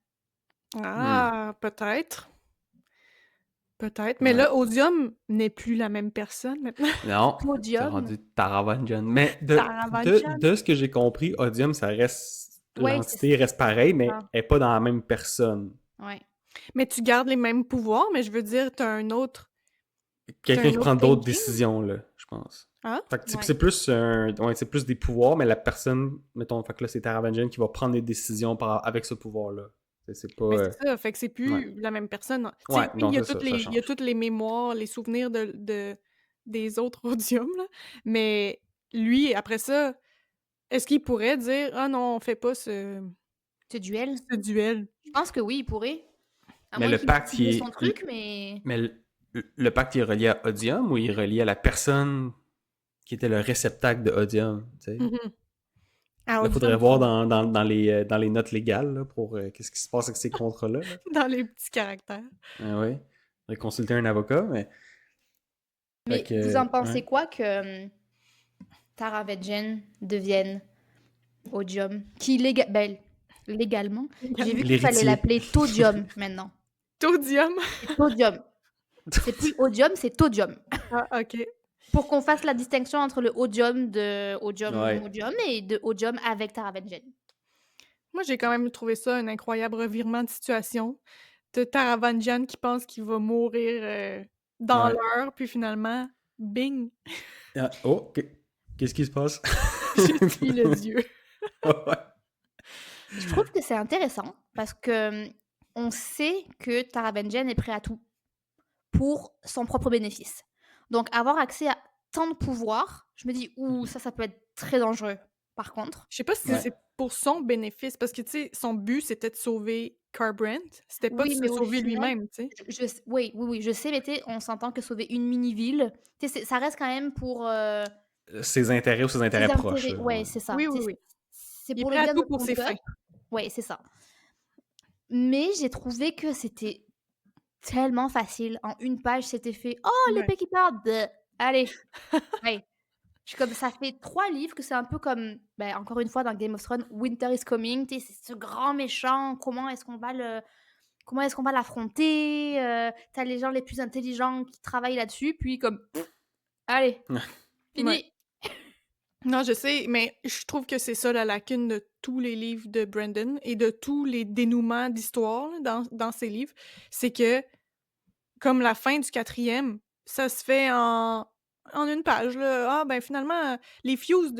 Ah, peut-être. Peut-être. Mais Ouais. là, Odium n'est plus la même personne maintenant. Non, c'est Odium, rendu Taravanjan. Mais Taravanjan. de ce que j'ai compris, Odium, ça reste. ouais, L'entité reste pareille, mais ça. elle n'est pas dans la même personne. Ouais. Mais tu gardes les mêmes pouvoirs, mais je veux dire, t'as un autre Quelqu'un qui autre prend d'autres thinking. décisions, là, je pense. Hein? Fait que Ouais. c'est plus c'est plus des pouvoirs, mais la personne, mettons, fait que là, c'est Taravanjan qui va prendre des décisions avec ce pouvoir-là. C'est pas. Mais c'est ça, fait que c'est Ouais. plus la même personne. Tu sais, Ouais, oui, non, il y a c'est ça, toutes ça il y a change. toutes les mémoires, les souvenirs des autres Odium, là. Mais lui, après ça, est-ce qu'il pourrait dire ah non, on fait pas ce duel. duel? Je pense que oui, il pourrait. À Mais moins le qu'il pacte, décide de son truc, mais. mais le pacte, il est relié à Odium ou il est relié à la personne qui était le réceptacle de Odium, tu sais? Mhm. À Là, il faudrait Odium, voir dans les notes légales là, pour qu'est-ce qui se passe avec ces contrats-là. Là. dans les petits caractères. Ah oui. Faudrait consulter un avocat, mais. Fait Mais vous que, en pensez ouais. quoi que Taravanjan devienne Odium? Qui légalement, j'ai vu qu'il fallait L'héritier. l'appeler Todium maintenant. Todium. C'est Todium. C'est plus Odium, c'est Todium. Ah, ok. Pour qu'on fasse la distinction entre le Odium de Ouais. Odium et de Odium avec Taravanjan. Moi, j'ai quand même trouvé ça un incroyable revirement de situation. De Taravanjan qui pense qu'il va mourir dans Ouais. l'heure, puis finalement, bing, Ah, oh, qu'est-ce qui se passe? je suis le dieu. Ouais. Je trouve que c'est intéressant parce que on sait que Taravanjan est prêt à tout pour son propre bénéfice. Donc avoir accès à tant de pouvoir, je me dis ouh, ça peut être très dangereux. Par contre, Je sais pas si Ouais. c'est pour son bénéfice, parce que, tu sais, son but, c'était de sauver Carbrand. C'était pas de oui, se mais au sauver final, lui-même, tu sais. oui, je sais, mais tu sais, on s'entend que sauver une mini-ville, tu sais, ça reste quand même pour Ses intérêts ou ses ses intérêts proches. intérêts. Là, Ouais, ouais. c'est ça. Oui, Tu oui, sais, oui. c'est Il est pour prêt le à bien tout de pour son ses peuple. fins. Ouais, c'est ça. Mais j'ai trouvé que c'était tellement facile. En une page, c'était fait. Oh, Ouais. l'épée qui parle. Allez. Ouais. Je suis comme ça fait 3 livres que c'est un peu comme, ben, encore une fois dans Game of Thrones, Winter is Coming. Tu sais, c'est ce grand méchant. Comment est-ce qu'on va l'affronter? T'as les gens les plus intelligents qui travaillent là-dessus, puis comme, allez, Ouais. fini. Non, je sais, mais je trouve que c'est ça la lacune de tous les livres de Brandon et de tous les dénouements d'histoire là, dans ses livres. C'est que, comme la fin du 4e, ça se fait en une page. Là. Ah, ben finalement, les Fuse,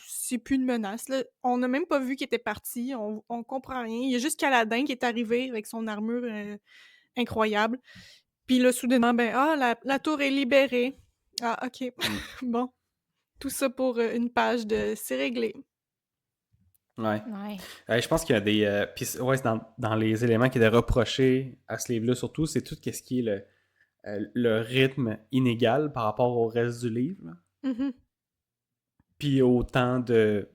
c'est plus une menace. Là. On n'a même pas vu qu'il était parti. On comprend rien. Il y a juste Kaladin qui est arrivé avec son armure incroyable. Puis là, soudainement, ben, la tour est libérée. Ah, ok. Bon. Tout ça pour une page de c'est réglé. Ouais. Ouais. Je pense qu'il y a des. Puis, ouais, c'est dans les éléments qui étaient reprochés à ce livre-là, surtout, c'est tout ce qui est le rythme inégal par rapport au reste du livre. Là. Mhm. Puis au temps de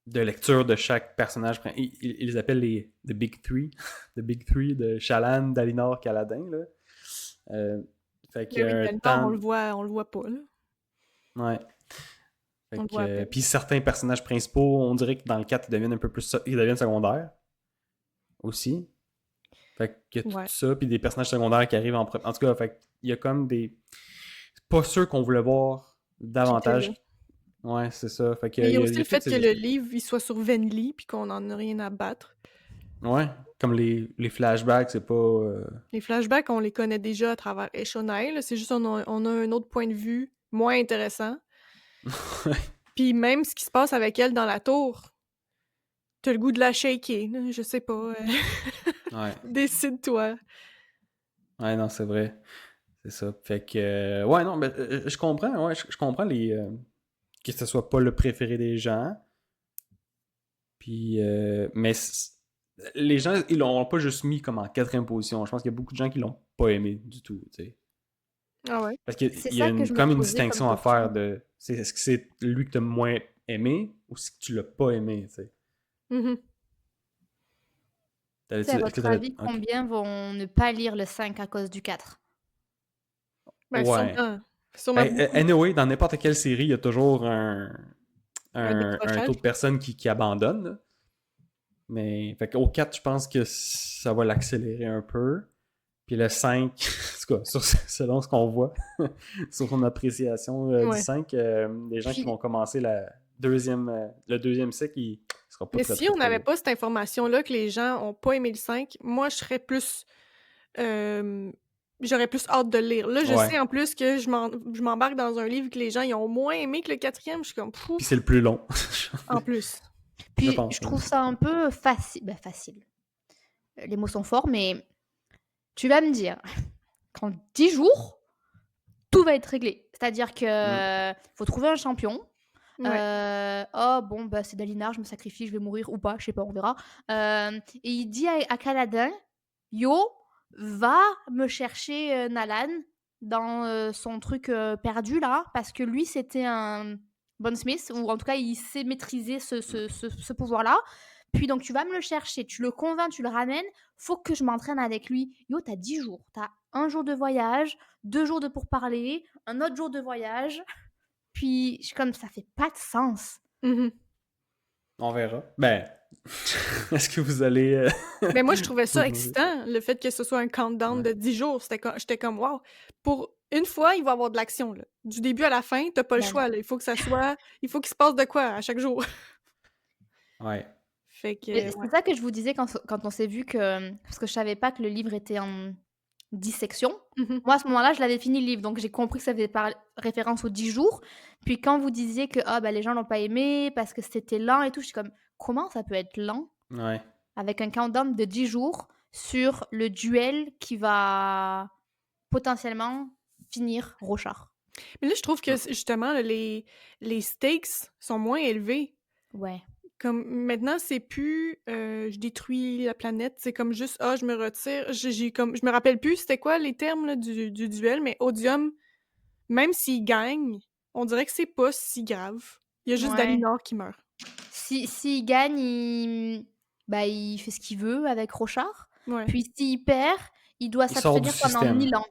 lecture de chaque personnage. Ils les appellent les The Big Three. The Big Three de Shallan, Dalinar, Kaladin. Là. Fait qu'il y Mais a oui, un Denver, temps. on le voit pas, là. Ouais. On le voit à peine. Puis certains personnages principaux, on dirait que dans le 4, ils deviennent un peu plus. Ils deviennent secondaires. Aussi. Fait que tout Ouais. ça, puis des personnages secondaires qui arrivent en premier. En tout cas, fait il y a comme des. C'est pas sûr qu'on voulait voir davantage. J'étais Ouais, c'est ça. Fait que, Mais il y a aussi le toutes fait ces que le aspects. livre, il soit sur Venli, puis qu'on en a rien à battre. Ouais, comme les flashbacks, c'est pas. Les flashbacks, on les connaît déjà à travers Eshonai, là. C'est juste on a un autre point de vue moins intéressant. Puis même ce qui se passe avec elle dans la tour, t'as le goût de la shaker, là. Je sais pas. Ouais. Décide-toi. Ouais, non, c'est vrai. C'est ça. Fait que. Ouais, non, mais je comprends, ouais, je comprends que ce soit pas le préféré des gens. Puis. Mais les gens, ils l'ont pas juste mis comme en 4e position. Je pense qu'il y a beaucoup de gens qui l'ont pas aimé du tout, tu sais. Ah ouais. Parce qu'il C'est y a ça que je me comme une posais comme distinction à question. faire de. Est-ce que c'est lui que t'as moins aimé ou est-ce que tu l'as pas aimé, tu sais. Mhm. Tu sais, à votre avis, combien vont ne pas lire le 5 à cause du 4? Ben, Ouais. sûrement beaucoup. Anyway, dans n'importe quelle série, il y a toujours un décrochage. taux de personnes qui abandonnent. Là. Mais fait qu'au 4, je pense que ça va l'accélérer un peu. Puis le 5, en tout cas, selon ce qu'on voit, sur son appréciation du Ouais. 5, les gens qui Puis, vont commencer le deuxième cycle, il sera pas Mais très si très on très n'avait beau. pas cette information-là que les gens ont pas aimé le 5, moi, je serais plus... j'aurais plus hâte de le lire. Là, je Ouais. sais en plus que je m'embarque dans un livre que les gens ils ont moins aimé que le quatrième. Je suis comme, Puis c'est le pouf, plus long. en plus. Je puis pense. je trouve ça un peu facile. Ben, facile. Les mots sont forts, mais tu vas me dire qu'en 10 jours, tout va être réglé. C'est-à-dire Mm. que faut trouver un champion. Ouais. Oh bon, bah c'est Dalinar, je me sacrifie, je vais mourir ou pas, je sais pas, on verra. Et il dit à Kaladin, Yo, va me chercher Nalan dans son truc perdu là, parce que lui c'était un Bondsmith, ou en tout cas il sait maîtriser ce pouvoir-là. Puis donc tu vas me le chercher, tu le convaincs, tu le ramènes, faut que je m'entraîne avec lui. Yo, t'as 10 jours, t'as un jour de voyage, 2 jours de pourparler, un autre jour de voyage. Puis je suis comme, ça fait pas de sens. Mhm. On verra. Ben, est-ce que vous allez... Mais moi, je trouvais ça vous- excitant, le fait que ce soit un countdown Ouais. de 10 jours. J'étais comme, wow. Pour une fois, il va y avoir de l'action, là. Du début à la fin, t'as pas le Ben non. choix, là. Il faut qu'il se passe de quoi à chaque jour. Ouais. Fait que, Et ouais. c'est ça que je vous disais quand on s'est vu que. Parce que je savais pas que le livre était en 10 sections. Mhm. Moi, à ce moment-là, je l'avais fini le livre, donc j'ai compris que ça faisait référence aux 10 jours. Puis quand vous disiez que ah, bah, les gens l'ont pas aimé parce que c'était lent et tout, je suis comme, comment ça peut être lent Ouais. avec un countdown de 10 jours sur le duel qui va potentiellement finir Rochard? Mais là, je trouve que Mm. justement, là, les stakes sont moins élevés. Ouais. Comme maintenant, c'est plus je détruis la planète, c'est comme juste ah, je me retire. Je me rappelle plus c'était quoi les termes là, du duel, mais Odium, même s'il gagne, on dirait que c'est pas si grave. Il y a juste Ouais. Dalinar qui meurt. S'il gagne, il fait ce qu'il veut avec Rochard. Ouais. Puis s'il perd, il doit Il sort du s'abstenir pendant système. 1000 ans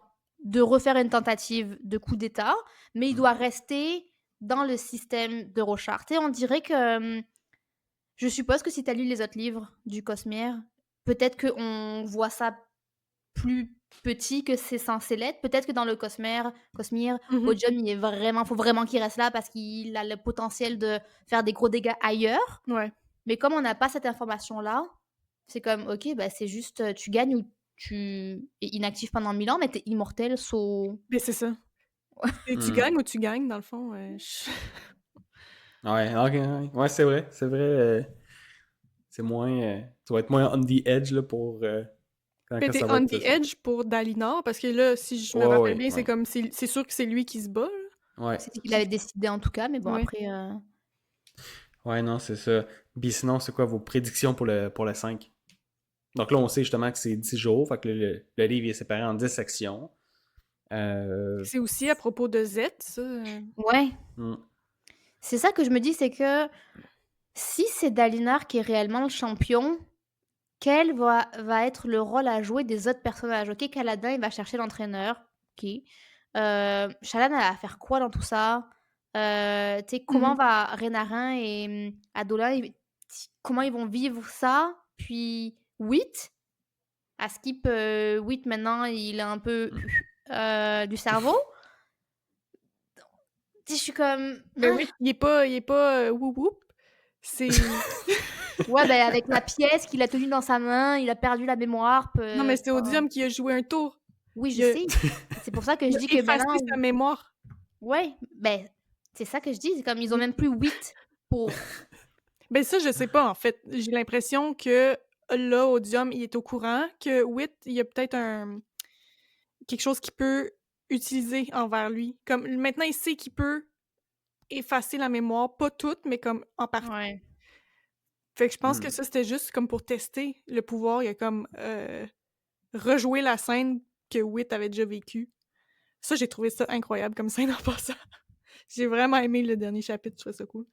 de refaire une tentative de coup d'État, mais il Mm. doit rester dans le système de Rochard. Tu sais, on dirait que, je suppose que si tu as lu les autres livres du Cosmere, peut-être qu'on voit ça plus petit que c'est censé l'être. Peut-être que dans le Cosmere, Mhm. Odium, faut vraiment qu'il reste là parce qu'il a le potentiel de faire des gros dégâts ailleurs. Ouais. Mais comme on n'a pas cette information-là, c'est comme, ok, bah c'est juste, tu gagnes ou tu es inactif pendant 1000 ans, mais t'es immortel, Mais c'est ça. Et tu Mm. gagnes ou tu gagnes, dans le fond. Ouais, ok, ouais. Ouais, c'est vrai. C'est vrai. C'est moins... tu vas être moins on the edge là, pour Mais quand t'es ça va on être the ça. edge pour Dalinar, parce que là, si je me Ouais, rappelle ouais, bien, c'est ouais. comme c'est sûr que c'est lui qui se bat. Ouais. c'est ce qu'il avait décidé en tout cas, mais bon, Ouais. après. Ouais, non, c'est ça. Puis sinon, c'est quoi vos prédictions pour le 5? Donc là, on sait justement que c'est 10 jours, fait que le livre est séparé en 10 sections. C'est aussi à propos de Z, ça. Ouais, Hmm. c'est ça que je me dis, c'est que si c'est Dalinar qui est réellement le champion, quel va être le rôle à jouer des autres personnages? Ok, Kaladin, il va chercher l'entraîneur. Ok. Shallan, elle va faire quoi dans tout ça? Tu sais, comment Mhm. va Renarin et Adola, comment ils vont vivre ça? Puis, Wheat, à Skip, Wheat, maintenant, il a un peu du cerveau. Tu sais, je suis comme... Mais oui, il est pas whoop whoop. C'est. Ouais, ben avec la pièce qu'il a tenue dans sa main, il a perdu la mémoire. Non, mais c'est Enfin, Odium qui a joué un tour. oui, je Il a, sais. C'est pour ça que je il a dis que effacé maintenant, sa mémoire. ouais, ben, c'est ça que je dis. C'est comme ils ont même plus 8 pour. Ben ça, je sais pas, en fait. J'ai l'impression que là, Odium, il est au courant que Wit, il y a peut-être quelque chose qu'il peut utiliser envers lui. Comme maintenant, il sait qu'il peut effacer la mémoire, pas toute, mais comme en partie. Ouais. Fait que je pense que Hmm. ça, c'était juste comme pour tester le pouvoir. Il a comme rejoué la scène que Wit avait déjà vécue. Ça, j'ai trouvé ça incroyable comme scène en passant. J'ai vraiment aimé le dernier chapitre, je trouvais ça cool.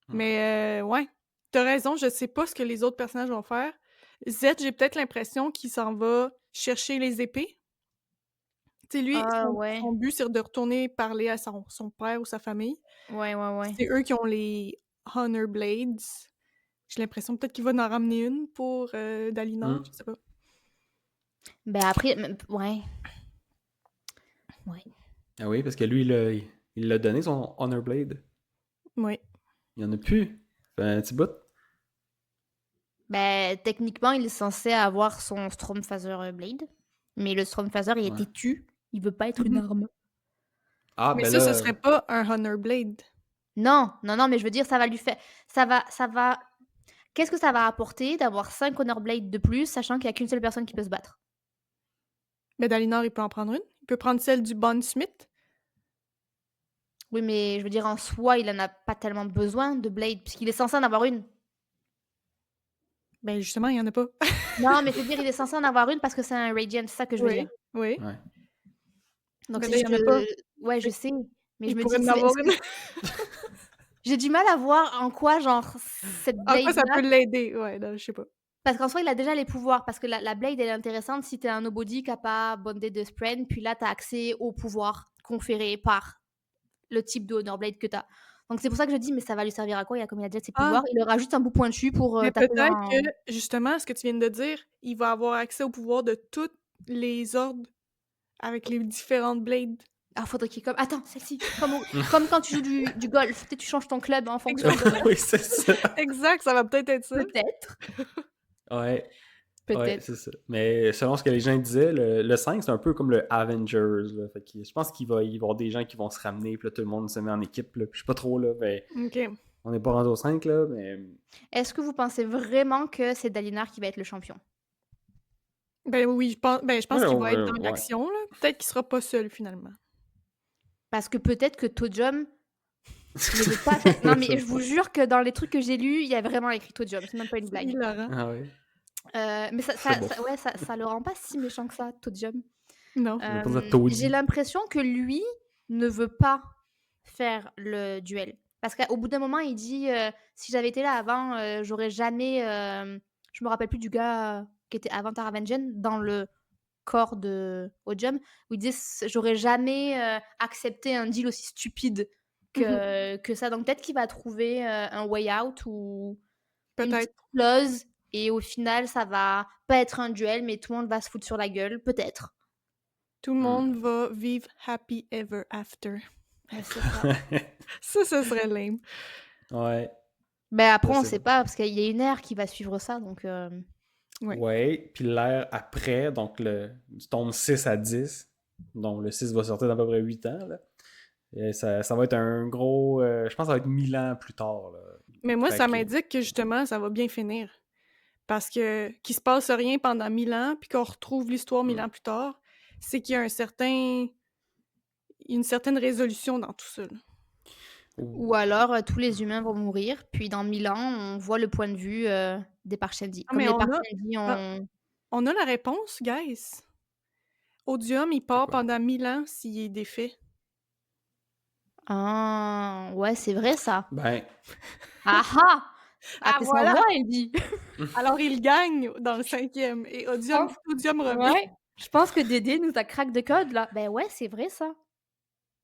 Hmm. Mais ouais, t'as raison, je sais pas ce que les autres personnages vont faire. Z, j'ai peut-être l'impression qu'il s'en va chercher les épées. Tu sais, lui, Ah son ouais. but, c'est de retourner parler à son père ou sa famille. Ouais, ouais, ouais. C'est eux qui ont les Honor Blades. J'ai l'impression peut-être qu'il va en ramener une pour Dalinar, Hmm. je sais pas. Ben après, ouais. Ouais. Ah oui, parce que lui, il l'a donné son Honor Blade. Oui. Il y en a plus. Ça fait un petit bout. Ben, techniquement, il est censé avoir son Stormphaser Blade. Mais le Stormphaser, il est Ouais. têtu. Il veut pas être une arme. Ah, Mais ben ça, ce là. serait pas un Honor Blade. Non, non, non, mais je veux dire, ça va lui faire. Ça va. Qu'est-ce que ça va apporter d'avoir 5 Honor Blade de plus, sachant qu'il y a qu'une seule personne qui peut se battre? Mais Dalinar, il peut en prendre une. Il peut prendre celle du Bondsmith. Oui, mais je veux dire, en soi, il en a pas tellement besoin de Blade, puisqu'il est censé en avoir une. Ben justement, il y en a pas. Non, mais je veux dire, il est censé en avoir une parce que c'est un Radiant, c'est ça que je veux dire. Oui. Ouais. Donc Mais c'est là, il juste y en a pas. Ouais, je sais. Mais je Il me pourrait dis, en avoir est-ce une. que... J'ai du mal à voir en quoi, genre, cette En quoi ça Blade-là... peut l'aider? Ouais, non, je sais pas. Parce qu'en soi, il a déjà les pouvoirs. Parce que la Blade, elle est intéressante si t'es un nobody qui n'a pas bondé de Spren. Puis là, t'as accès aux pouvoirs conférés par le type de Honor Blade que t'as. Donc c'est pour ça que je dis, mais ça va lui servir à quoi? Comme il a déjà ses Ah, pouvoirs, il aura juste un bout pointu pour mais taper peut-être dans... que, justement, ce que tu viens de dire, il va avoir accès au pouvoir de tous les ordres avec les différentes blades. Ah, faudrait qu'il... Comme... Attends, celle-ci. Comme quand tu joues du golf. Tu changes ton club en fonction de... Oui, c'est ça. Exact, ça va peut-être être ça. Peut-être. Ouais. Ouais, Peut-être. c'est ça. Mais selon ce que les gens disaient, le 5, c'est un peu comme le Avengers. Là. Fait que je pense qu'il va y avoir des gens qui vont se ramener, puis là, tout le monde se met en équipe. Là. Puis je sais pas trop, là. Ben, OK. on n'est pas rendu au 5, là, mais. Est-ce que vous pensez vraiment que c'est Dalinar qui va être le champion? Ben oui, je pense Ouais, qu'il va être dans ouais. l'action, là. Peut-être qu'il sera pas seul, finalement. Parce que peut-être que Tojum ne veut pas faire... Non, mais je vous jure que dans les trucs que j'ai lus, il y a vraiment écrit Tojum. C'est même pas une C'est blague. hilarant. Ah ouais. Mais C'est bon. ouais, ça le rend pas si méchant que ça, Tojum. Non. Je vais pas dire Toadie. J'ai l'impression que lui ne veut pas faire le duel. Parce qu'au bout d'un moment, il dit si j'avais été là avant, j'aurais jamais. Je me rappelle plus du gars qui était avant Taravangen dans le corps de Ojum, où il dit j'aurais jamais accepté un deal aussi stupide que ça. Donc peut-être qu'il va trouver un way out ou une petite Peut-être. clause. Et au final, ça va pas être un duel, mais tout le monde va se foutre sur la gueule, peut-être. Tout le monde va vivre happy ever after. Ouais, c'est ça. Ça, ce serait lame. Ouais. Ben après, Ça, on c'est sait bon. pas, parce qu'il y a une ère qui va suivre ça, donc... Ouais. Ouais. Puis l'ère après, donc du tome 6 à 10, donc le 6 va sortir d'à peu près 8 ans, là. Et ça va être un gros. Je pense que ça va être 1000 ans plus tard, là. Mais moi, Fait ça que- m'indique que, justement, ça va bien finir. Parce que qu'il se passe rien pendant 1000 ans, puis qu'on retrouve l'histoire 1000 ans plus tard, c'est qu'il y a une certaine résolution dans tout ça, là. Ou alors, tous les humains vont mourir, puis dans 1000 ans, on voit le point de vue des Parshendi. Ah, Comme mais les on a... Parshendi ont... On a la réponse, guys. Odium, il part quoi? pendant 1000 ans s'il est défait. Ah, ouais, c'est vrai, ça. Ben. Ah ah! Ah, T'es voilà! sans voix, elle dit. Alors, il gagne dans le 5e, et Odium revient. Ouais. Je pense que Dédé nous a crack de code, là. Ben ouais, c'est vrai, ça.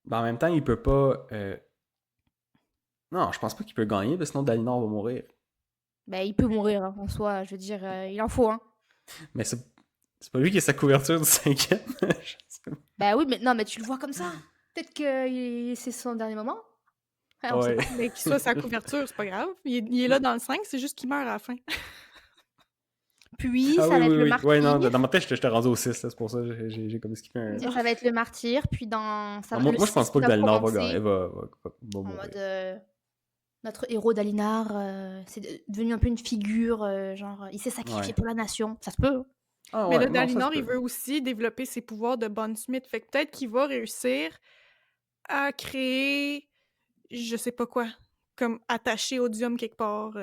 Ben, en même temps, il peut pas. Non, je pense pas qu'il peut gagner, parce que sinon Dalinar va mourir. Ben, il peut mourir, hein, en soi. Je veux dire, il en faut, hein. Mais c'est pas lui qui est sa couverture du 5e. Je sais pas. Ben oui, mais non, mais tu le vois comme ça. Peut-être que c'est son dernier moment. Ouais, on sait Ouais. pas. Mais qu'il soit sa couverture, c'est pas grave. Il est là dans le 5, c'est juste qu'il meurt à la fin. Puis, Ah ça oui, va être oui, le oui. martyr. Ouais, non, dans ma tête, j'étais rendu au 6, là, c'est pour ça que j'ai comme skippé un. Ça va être le martyr, puis dans... Ça Non, va, moi, le moi, je pense 6 pas que Dalinar va commencer gagner. Va en mourir. mode... notre héros Dalinar, c'est devenu un peu une figure, genre, il s'est sacrifié Ouais. pour la nation. Ça se peut. Ah Mais ouais, le non, ça se Dalinar, peut. il veut aussi développer ses pouvoirs de Bondsmith. Fait que peut-être qu'il va réussir à créer, je sais pas quoi, comme attacher Odium quelque part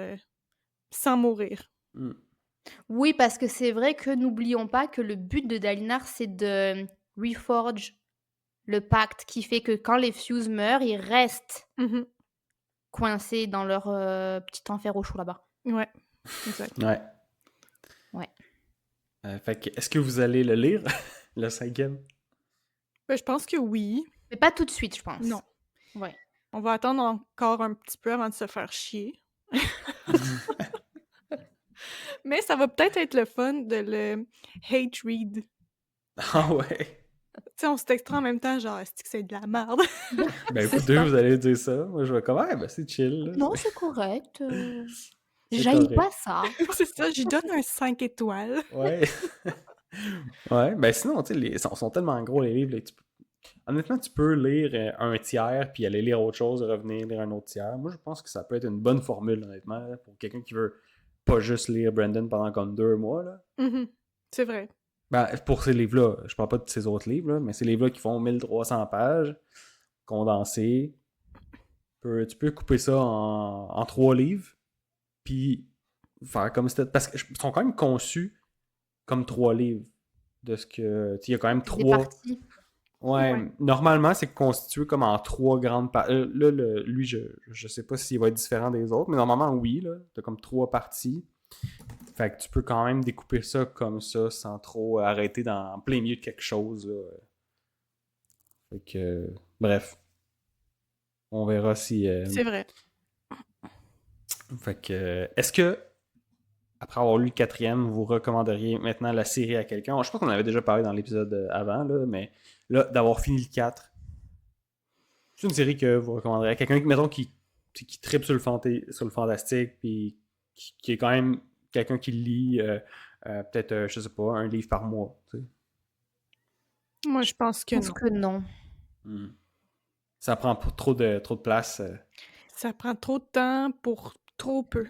sans mourir. Hmm. Oui, parce que c'est vrai que n'oublions pas que le but de Dalinar, c'est de reforge le pacte qui fait que quand les Fuse meurent, ils restent Mhm. coincés dans leur petit enfer au chaud là-bas. Ouais, exact. Ouais. Ouais. Fait que, est-ce que vous allez le lire, le 5e? Ben, je pense que oui. Mais pas tout de suite, je pense. Non. Ouais. On va attendre encore un petit peu avant de se faire chier. Mais ça va peut-être être le fun de le hate read. Ah ouais. Tu sais, on se textera en même temps, genre, est-ce que c'est de la merde? Ben C'est vous deux, ça. vous allez dire ça. Moi, je vais comme, ah, ben c'est chill, là. Non, c'est correct. C'est J'haïs correct. pas ça. C'est ça, j'y donne un 5 étoiles. Ouais. Ouais, ben sinon, tu sais, ils sont tellement gros, les livres, là, honnêtement, tu peux lire un tiers, puis aller lire autre chose, revenir lire un autre tiers. Moi, je pense que ça peut être une bonne formule, honnêtement, là, pour quelqu'un qui veut pas juste lire Brandon pendant comme 2 mois, là. Mhm. C'est vrai. Ben, pour ces livres-là, je parle pas de ces autres livres, là, mais ces livres-là qui font 1300 pages, condensés, tu peux couper ça en 3 livres, puis faire comme c'était. Parce qu'ils sont quand même conçus comme 3 livres. De ce que. Il y a quand même Des 3. parties. Ouais, Ouais. normalement, c'est constitué comme en 3 grandes parties. Là, lui, je sais pas s'il va être différent des autres, mais normalement, oui, là. T'as comme 3 parties. Fait que tu peux quand même découper ça comme ça sans trop arrêter en plein milieu de quelque chose, là. Fait que, bref. On verra si. C'est vrai. Fait que, est-ce que, après avoir lu le 4e, vous recommanderiez maintenant la série à quelqu'un? Je pense qu'on en avait déjà parlé dans l'épisode avant, là, mais là, d'avoir fini le 4, c'est une série que vous recommanderiez à quelqu'un, mettons, qui tripe sur le fantastique, puis qui est quand même quelqu'un qui lit peut-être, je sais pas, un livre par mois, tu sais. Moi, je pense que Je pense non. que non. Ça prend trop de place. Ça prend trop de temps pour trop peu.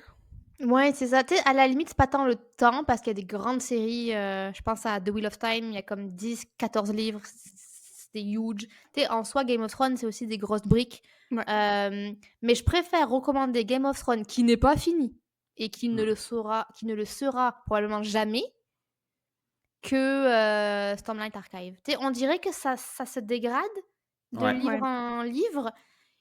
Ouais, c'est ça. Tu sais, à la limite, c'est pas tant le temps parce qu'il y a des grandes séries. Je pense à The Wheel of Time, il y a comme 10, 14 livres. C'était huge. Tu sais, en soi, Game of Thrones, c'est aussi des grosses briques. Ouais. Mais je préfère recommander Game of Thrones qui n'est pas fini et qui ne Mm. le sera probablement jamais que Stormlight Archive. Tu sais, on dirait que ça se dégrade de Ouais. livre Ouais. en livre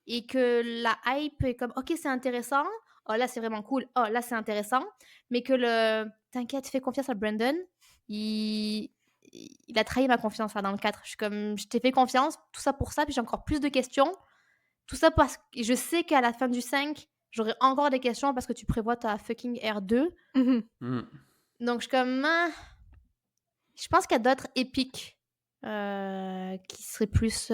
et que la hype est comme ok, c'est intéressant. Oh là, c'est vraiment cool. Oh là, c'est intéressant. Mais que t'inquiète, fais confiance à Brandon. Il a trahi ma confiance là, dans le 4. Je suis comme, je t'ai fait confiance, tout ça pour ça, puis j'ai encore plus de questions. Tout ça parce que je sais qu'à la fin du 5, j'aurai encore des questions parce que tu prévois ta fucking R2. Mhm. Mm. Donc, je suis comme, je pense qu'il y a d'autres épiques qui seraient plus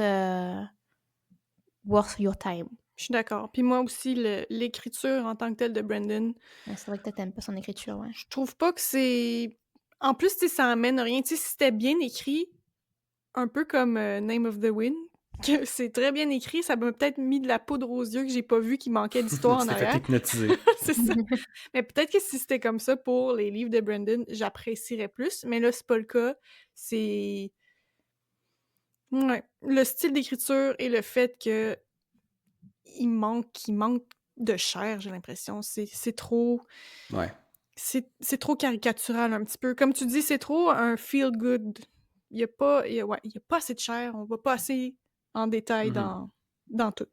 worth your time. Je suis d'accord. Puis moi aussi, l'écriture en tant que telle de Brandon, Ouais, c'est vrai que toi, t'aimes pas son écriture, ouais. je trouve pas que c'est... En plus, tu sais, ça amène rien. Tu sais, si c'était bien écrit, un peu comme Name of the Wind, que c'est très bien écrit, ça m'a peut-être mis de la poudre aux yeux que j'ai pas vu qu'il manquait d'histoire en Tu t'es fait arrière. hypnotiser. C'est ça. Mais peut-être que si c'était comme ça pour les livres de Brandon, j'apprécierais plus. Mais là, c'est pas le cas. C'est... Ouais. Le style d'écriture et le fait que il manque de chair, j'ai l'impression. C'est trop... Ouais. C'est trop caricatural un petit peu. Comme tu dis, c'est trop un feel-good. Il y a pas assez de chair. On va pas assez en détail Mhm. dans tout.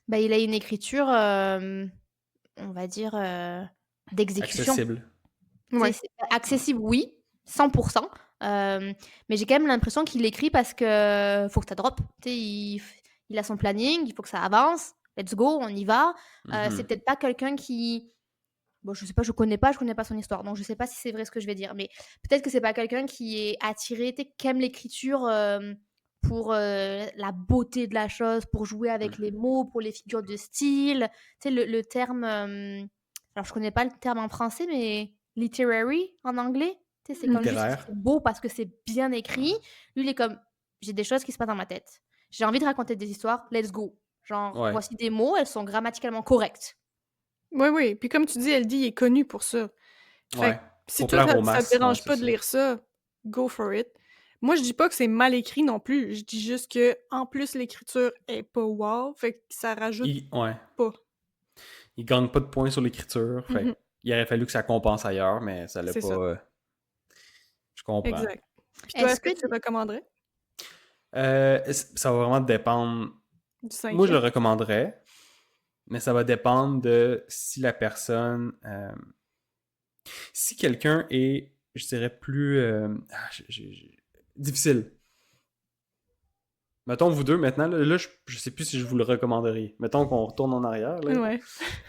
Bah, il a une écriture, on va dire, d'exécution. Accessible. Ouais. C'est accessible, oui, 100%. Mais j'ai quand même l'impression qu'il écrit parce que faut que ça drop. Il a son planning, il faut que ça avance. Let's go, on y va. Mhm. C'est peut-être pas quelqu'un qui... Bon, je sais pas, je connais pas son histoire, donc je sais pas si c'est vrai ce que je vais dire. Mais peut-être que c'est pas quelqu'un qui est attiré, qui aime l'écriture pour la beauté de la chose, pour jouer avec les mots, pour les figures de style. Tu sais, le terme... alors, je connais pas le terme en français, mais literary en anglais. Tu sais, c'est comme juste Littéraire. c'est beau parce que c'est bien écrit. Lui, il est comme, j'ai des choses qui se passent dans ma tête. J'ai envie de raconter des histoires, let's go. Genre, Ouais. voici des mots, elles sont grammaticalement correctes. Oui. Puis comme tu dis, elle dit, il est connu pour ça. Fait Ouais. que si Pour toi, plaire aux ça te masses, ouais, dérange c'est pas de ça. lire ça, go for it. Moi, je dis pas que c'est mal écrit non plus. Je dis juste que en plus, l'écriture est pas wow. Fait que ça rajoute Ouais. pas. Il gagne pas de points sur l'écriture. Fait Mhm. il aurait fallu que ça compense ailleurs, mais ça l'a C'est pas. ça. Je comprends. Exact. Puis toi, est-ce Est-ce que que... tu recommanderais Ça va vraiment dépendre. du Moi, je le 5e? recommanderais, mais ça va dépendre de si la personne. Si quelqu'un est, je dirais, plus. Difficile. Mettons, vous deux, maintenant, là, je sais plus si je vous le recommanderais. Mettons qu'on retourne en arrière, là. Ouais.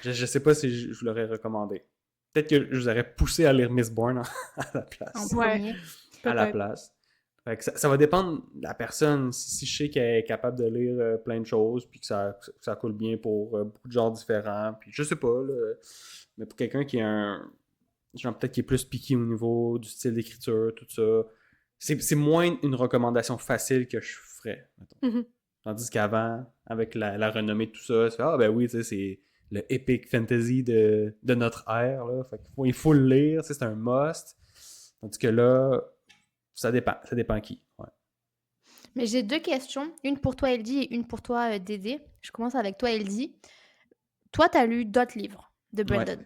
Je sais pas si je vous l'aurais recommandé. peut-être que je vous aurais poussé à lire Mistborn à la En place. Ouais, premier. À la peut-être. place. Fait que ça va dépendre de la personne. Si je sais qu'elle est capable de lire plein de choses, puis que ça coule bien pour beaucoup de genres différents, puis je sais pas, là, mais pour quelqu'un qui est un. Genre peut-être qui est plus piqué au niveau du style d'écriture, tout ça, c'est moins une recommandation facile que je ferais, mettons. Mhm. Tandis qu'avant, avec la renommée de tout ça, c'est ah ben oui, tu sais, c'est le epic fantasy de notre ère, là. Fait il faut le lire, tu sais, c'est un must. Tandis que là, ça dépend qui. Ouais. Mais j'ai 2 questions, une pour toi Elodie et une pour toi, Dédé. Je commence avec toi Elodie. Toi, tu as lu d'autres livres de Ouais. Brandon.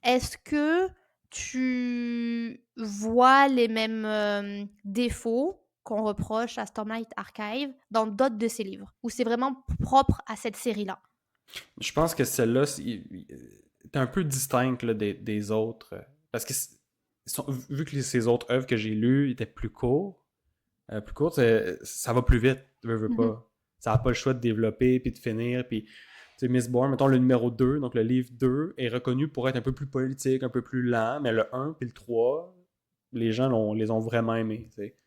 Est-ce que tu vois les mêmes, défauts qu'on reproche à Stormlight Archive dans d'autres de ses livres? Ou c'est vraiment propre à cette série-là? Je pense que celle-là, est un peu distincte là, des autres. Parce que vu que ces autres œuvres que j'ai lues étaient plus courtes, ça va plus vite, veux Mhm. pas. Ça n'a pas le choix de développer puis de finir. Puis, tu sais, Mistborn, mettons le numéro 2, donc le livre 2, est reconnu pour être un peu plus politique, un peu plus lent, mais le 1 puis le 3, les gens les ont vraiment aimés. Tu sais.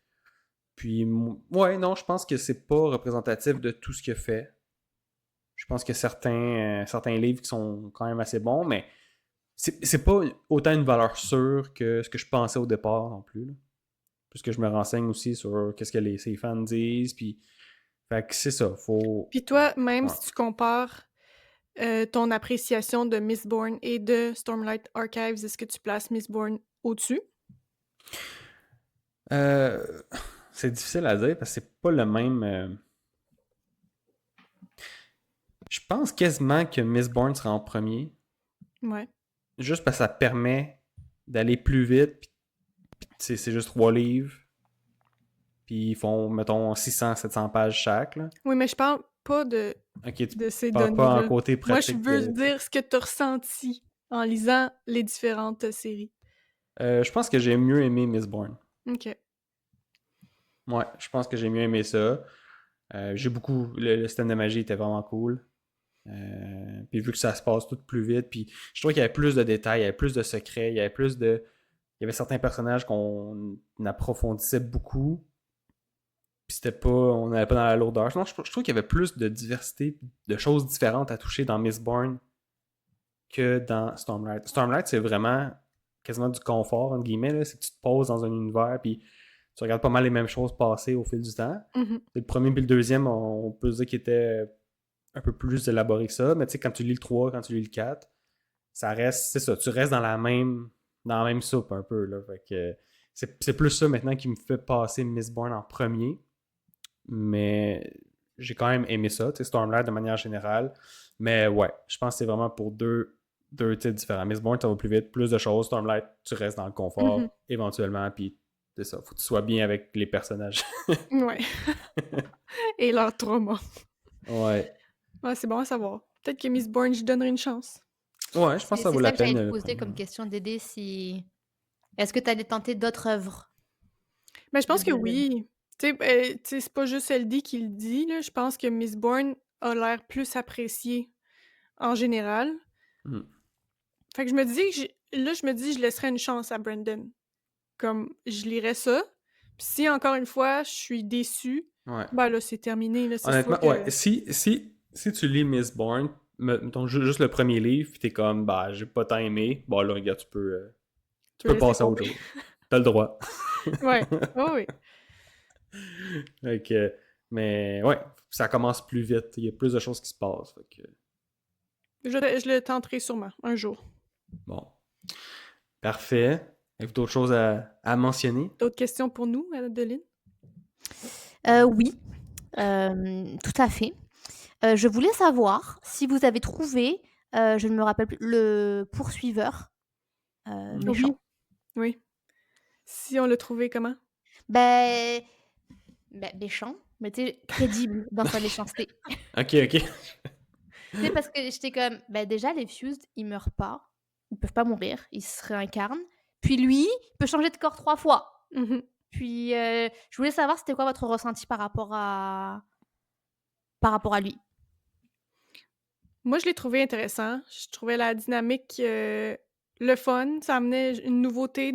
Puis, ouais, non, je pense que c'est pas représentatif de tout ce qu'il a fait. Je pense qu'il y a certains livres qui sont quand même assez bons, mais c'est pas autant une valeur sûre que ce que je pensais au départ non plus. Là. Puisque je me renseigne aussi sur qu'est-ce que ses fans disent, puis fait que c'est ça, faut... Puis toi, même Ouais. si tu compares ton appréciation de Mistborn et de Stormlight Archives, est-ce que tu places Mistborn au-dessus? Euh, c'est difficile à dire parce que c'est pas le même... Je pense quasiment que Mistborn sera en premier, Ouais. juste parce que ça permet d'aller plus vite, puis c'est juste 3 livres, puis ils font, mettons, 600-700 pages chaque, là. Oui, mais je parle pas de Ok, tu ces parles pas en données-là. côté Moi, je pratique veux de... dire ce que tu as ressenti en lisant les différentes séries. Je pense que j'ai mieux aimé Mistborn. OK. Ouais, je pense que j'ai mieux aimé ça. J'ai beaucoup... Le système de magie était vraiment cool. Puis vu que ça se passe tout plus vite, puis je trouve qu'il y avait plus de détails, il y avait plus de secrets, il y avait plus de... Il y avait certains personnages qu'on approfondissait beaucoup, puis c'était pas... On n'allait pas dans la lourdeur. Non, je trouve qu'il y avait plus de diversité, de choses différentes à toucher dans Mistborn que dans Stormlight. Stormlight, c'est vraiment quasiment du confort, entre guillemets, là. C'est que tu te poses dans un univers, puis tu regardes pas mal les mêmes choses passer au fil du temps. Mhm. Le premier puis le deuxième, on peut dire qu'il était un peu plus élaboré que ça, mais tu sais, quand tu lis le 3, quand tu lis le 4, ça reste, c'est ça, tu restes dans la même soupe un peu, là. Fait que c'est plus ça maintenant qui me fait passer Mistborn en premier, mais j'ai quand même aimé ça, tu sais, Stormlight de manière générale, mais ouais, je pense que c'est vraiment pour deux titres différents. Mistborn, ça va plus vite, plus de choses, Stormlight, tu restes dans le confort, Mhm. éventuellement, puis c'est ça, faut que tu sois bien avec les personnages. Ouais. Et leur trauma. Ouais. Ouais, c'est bon à savoir. Peut-être que Mistborn, je donnerai une chance. Ouais, je pense que ça C'est vaut ça la que j'allais peine te de le poser prendre. comme question, Dédé, si est-ce que tu allais tenter d'autres œuvres Mais je de pense que Brandon? oui. Tu sais, c'est pas juste LD qui le dit, là. Je pense que Mistborn a l'air plus apprécié en général. Hmm. Fait que je me dis que je me dis je laisserais une chance à Brandon. Comme je lirais ça. Puis si encore une fois je suis déçue, Ouais. ben là c'est terminé là, c'est soit Honnêtement, ouais. que Si tu lis Mistborn, mettons juste le premier livre, puis t'es comme, bah, j'ai pas tant aimé, bon là, regarde, tu tu peux peux laisser passer à autre tomber. chose. T'as le droit. Ouais. Oh oui. Fait que, mais ouais, ça commence plus vite. Il y a plus de choses qui se passent. Fait que, Je le tenterai sûrement un jour. bon. Parfait. Avez-vous d'autres choses à mentionner? D'autres questions pour nous, Adeline? Oui, tout à fait. Je voulais savoir si vous avez trouvé, je ne me rappelle plus, le poursuiveur, Oui, méchant. oui. Si on l'a trouvé comment? Beh méchant, mais tu sais, crédible dans sa méchanceté. Ok, ok. Tu sais, parce que j'étais comme, bah, déjà les Fused, ils meurent pas, ils peuvent pas mourir, ils se réincarnent. Puis lui, il peut changer de corps 3 fois. Mhm. Puis, je voulais savoir c'était quoi votre ressenti par rapport à lui? Moi, je l'ai trouvé intéressant. Je trouvais la dynamique le fun. Ça amenait une nouveauté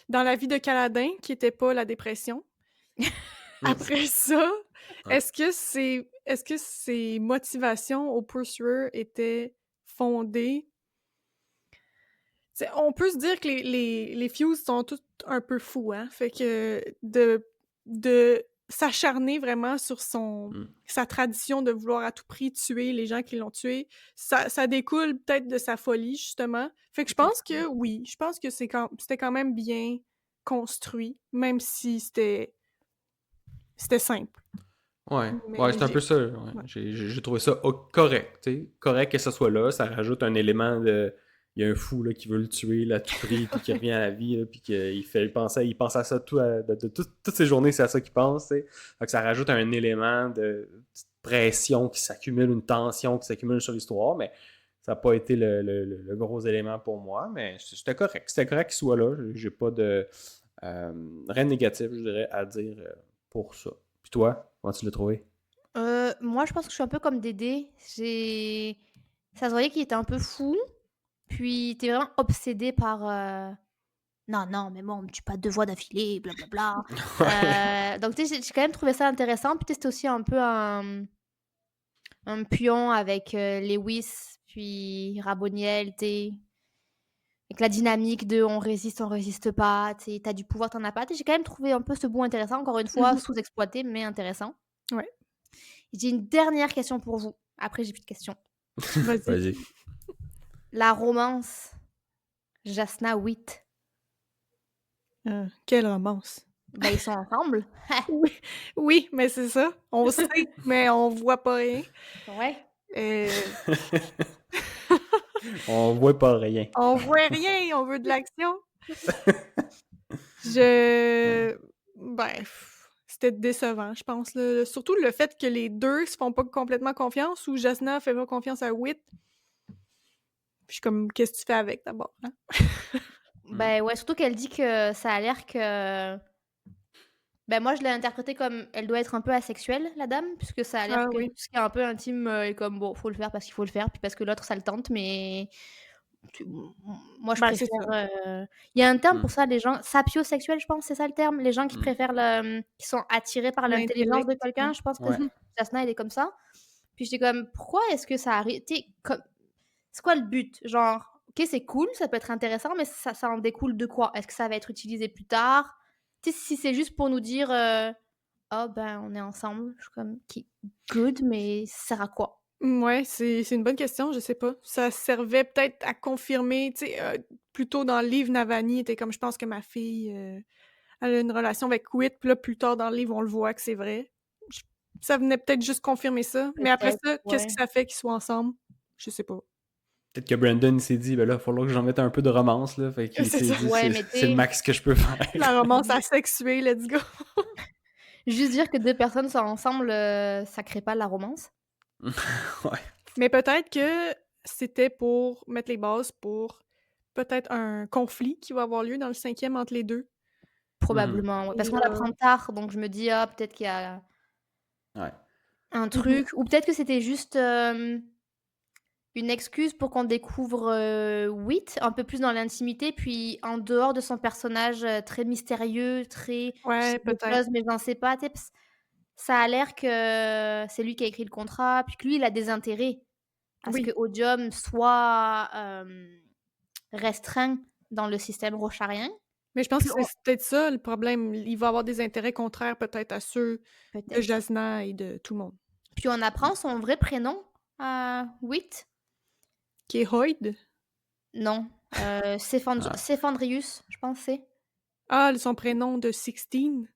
dans la vie de Kaladin, qui était pas la dépression. Après ça, Ouais. est-ce que ses motivations au Pursuer étaient fondées? On peut se dire que les Fuse sont tous un peu fous, hein? Fait que de s'acharner vraiment sur sa tradition de vouloir à tout prix tuer les gens qui l'ont tué, ça découle peut-être de sa folie, justement. Fait que je pense que oui, je pense que c'était quand même bien construit, même si c'était simple. Ouais, Mais c'est un peu ça. Ouais. ouais. J'ai trouvé ça correct. T'sais. Correct que ça soit là. Ça rajoute un élément de. Il y a un fou là, qui veut le tuer là, à tout prix, puis qui revient à la vie, là, puis qu'il pense à ça toutes ses journées, c'est à ça qu'il pense. T'sais. Fait que ça rajoute un élément de petite pression qui s'accumule, une tension qui s'accumule sur l'histoire, mais ça n'a pas été le gros élément pour moi. Mais c'était correct. C'était correct qu'il soit là. J'ai pas de. Rien de négatif, je dirais, à dire pour ça. Puis toi, comment tu l'as trouvé? Moi, je pense que je suis un peu comme Dédé. Ça se voyait qu'il était un peu fou, puis t'es vraiment obsédé par non, non, mais moi, on me tue pas 2 fois d'affilée, blablabla. Ouais. Donc, tu sais, j'ai quand même trouvé ça intéressant. Puis, tu sais, c'était aussi un peu un pion avec Lewis, puis Raboniel, tu sais, avec la dynamique de on résiste pas, tu sais, t'as du pouvoir, t'en as pas. Tu sais, j'ai quand même trouvé un peu ce bout intéressant, encore une fois, Mhm. sous-exploité, mais intéressant. Ouais, J'ai une dernière question pour vous. Après, j'ai plus de questions. vas-y. Vas-y. La romance Jasna-Witt, Quelle romance. ben, ils sont ensemble. Oui, oui, mais c'est ça. On sait, mais on voit pas rien. Ouais. Euh, On voit pas rien. on voit rien, on veut de l'action. C'était décevant, je pense. Là. Surtout le fait que les deux se font pas complètement confiance, ou Jasna fait pas confiance à Whit. Je suis comme, qu'est-ce que tu fais avec d'abord? Hein? Ben ouais, surtout qu'elle dit que ça a l'air que. Ben moi, je l'ai interprété comme elle doit être un peu asexuelle, la dame, puisque ça a l'air Ah que oui. tout ce qui est un peu intime est comme bon, faut le faire parce qu'il faut le faire, puis parce que l'autre ça le tente, mais moi je Ben, c'est préfère. ça. Il y a un terme Hmm. pour ça, les gens sapiosexuels, je pense, c'est ça le terme, les gens qui préfèrent qui sont attirés par l'intelligence de L'intellect. quelqu'un, je pense que Ouais. Jasna elle est comme ça. Puis j'étais comme pourquoi est-ce que ça arrive, c'est quoi le but? Genre, ok, c'est cool, ça peut être intéressant, mais ça en découle de quoi? Est-ce que ça va être utilisé plus tard? Tu sais, si c'est juste pour nous dire, oh ben, on est ensemble, je suis comme, ok, good, mais ça sert à quoi? Ouais, c'est une bonne question, je sais pas. Ça servait peut-être à confirmer, tu sais, plus tôt dans le livre, Navani était comme, je pense que ma fille, elle a une relation avec Whit, puis là, plus tard dans le livre, on le voit que c'est vrai. Je- Ça venait peut-être juste confirmer ça, mais après Peut-être, ça, qu'est-ce que ouais. ça fait qu'ils soient ensemble? Je sais pas. Peut-être que Brandon il s'est dit, ben là, il va falloir que j'en mette un peu de romance, là. Fait qu'il C'est s'est ça. dit, Ouais, c'est mais c'est le max que je peux faire. La romance asexuée, let's go! juste dire que 2 personnes sont ensemble, ça crée pas la romance? Ouais. Mais peut-être que c'était pour mettre les bases pour peut-être un conflit qui va avoir lieu dans le 5e entre les deux. Mhm. Probablement, ouais, parce Et qu'on l'apprend tard, donc je me dis: «Ah, peut-être qu'il y a Ouais. un mhm. truc» ou peut-être que c'était juste, une excuse pour qu'on découvre, Whit un peu plus dans l'intimité, puis en dehors de son personnage, très mystérieux, très «je sais Ouais, des peut-être. choses mais j'en sais pas», tu sais? Ça a l'air que c'est lui qui a écrit le contrat, puis que lui, il a des intérêts à ce que Oui. Odium soit, restreint dans le système rocharien. Mais je pense Puis que on c'est peut-être ça le problème. Il va avoir des intérêts contraires peut-être à ceux de peut-être. Jasna et de tout le monde. Puis on apprend son vrai prénom à Whit? Qui est Hoyd? Non, Ah. Séphandrius, je pense c'est. Ah, son prénom de Sixteen?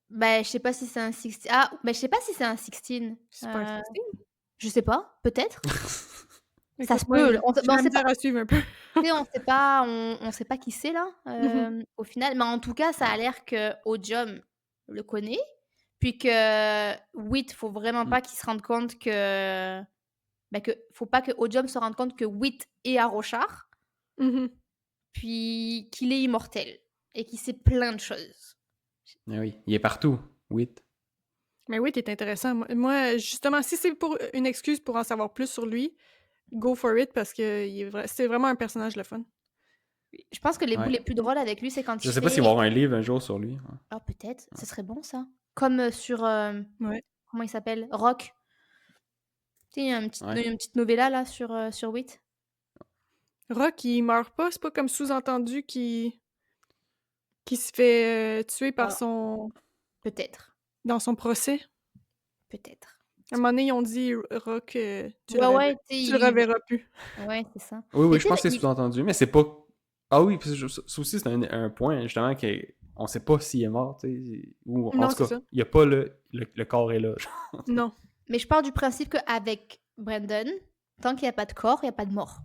Bah, je sais pas si c'est un 16 ah, bah, je sais pas si c'est un 16, C'est pas un Sixteen? je sais pas, peut-être? Ça Écoute, se moi, peut, j'ai on la sait pas, misère à suivre un peu. tu sais, on sait pas qui c'est là, Mhm. au final, mais en tout cas, ça a l'air que Odium le connaît, puis que Whit, faut vraiment Mm. pas qu'il se rende compte que, bah, que faut pas que Odium se rende compte que Whit est à Roshar, Mhm. puis qu'il est immortel et qu'il sait plein de choses. Ah oui, il est partout. Oui. Mais oui, t'es intéressant. Moi, justement, si c'est pour une excuse pour en savoir plus sur lui, go for it parce que c'est vraiment un personnage le fun. Je pense que les bouts Ouais. les plus drôles avec lui, c'est quand Je il sais pas fait... s'il va y avoir un livre un jour sur lui. Ouais. Ah, peut-être, ce serait bon ça. Comme sur... Ouais. comment il s'appelle? Rock. Tu sais, il y a Ouais. une petite novella là sur Wit. Rock, il meurt pas, c'est pas comme sous-entendu qui se fait tuer par Ah, peut-être. dans son procès. Peut-être. À un moment donné, ils ont dit Rock, tu Ouais, tu sais, le reverras plus. Ouais, c'est ça. Oui, Mais je tu pense sais, que c'est sous-entendu, mais c'est pas. Ah oui, puis ça aussi, c'est un point, justement, qu'on sait pas s'il est mort, tu sais. Ou en Non, tout c'est cas, ça. il y a pas le corps est là. genre. Non, mais je pars du principe qu'avec Brandon, tant qu'il n'y a pas de corps, il n'y a pas de mort.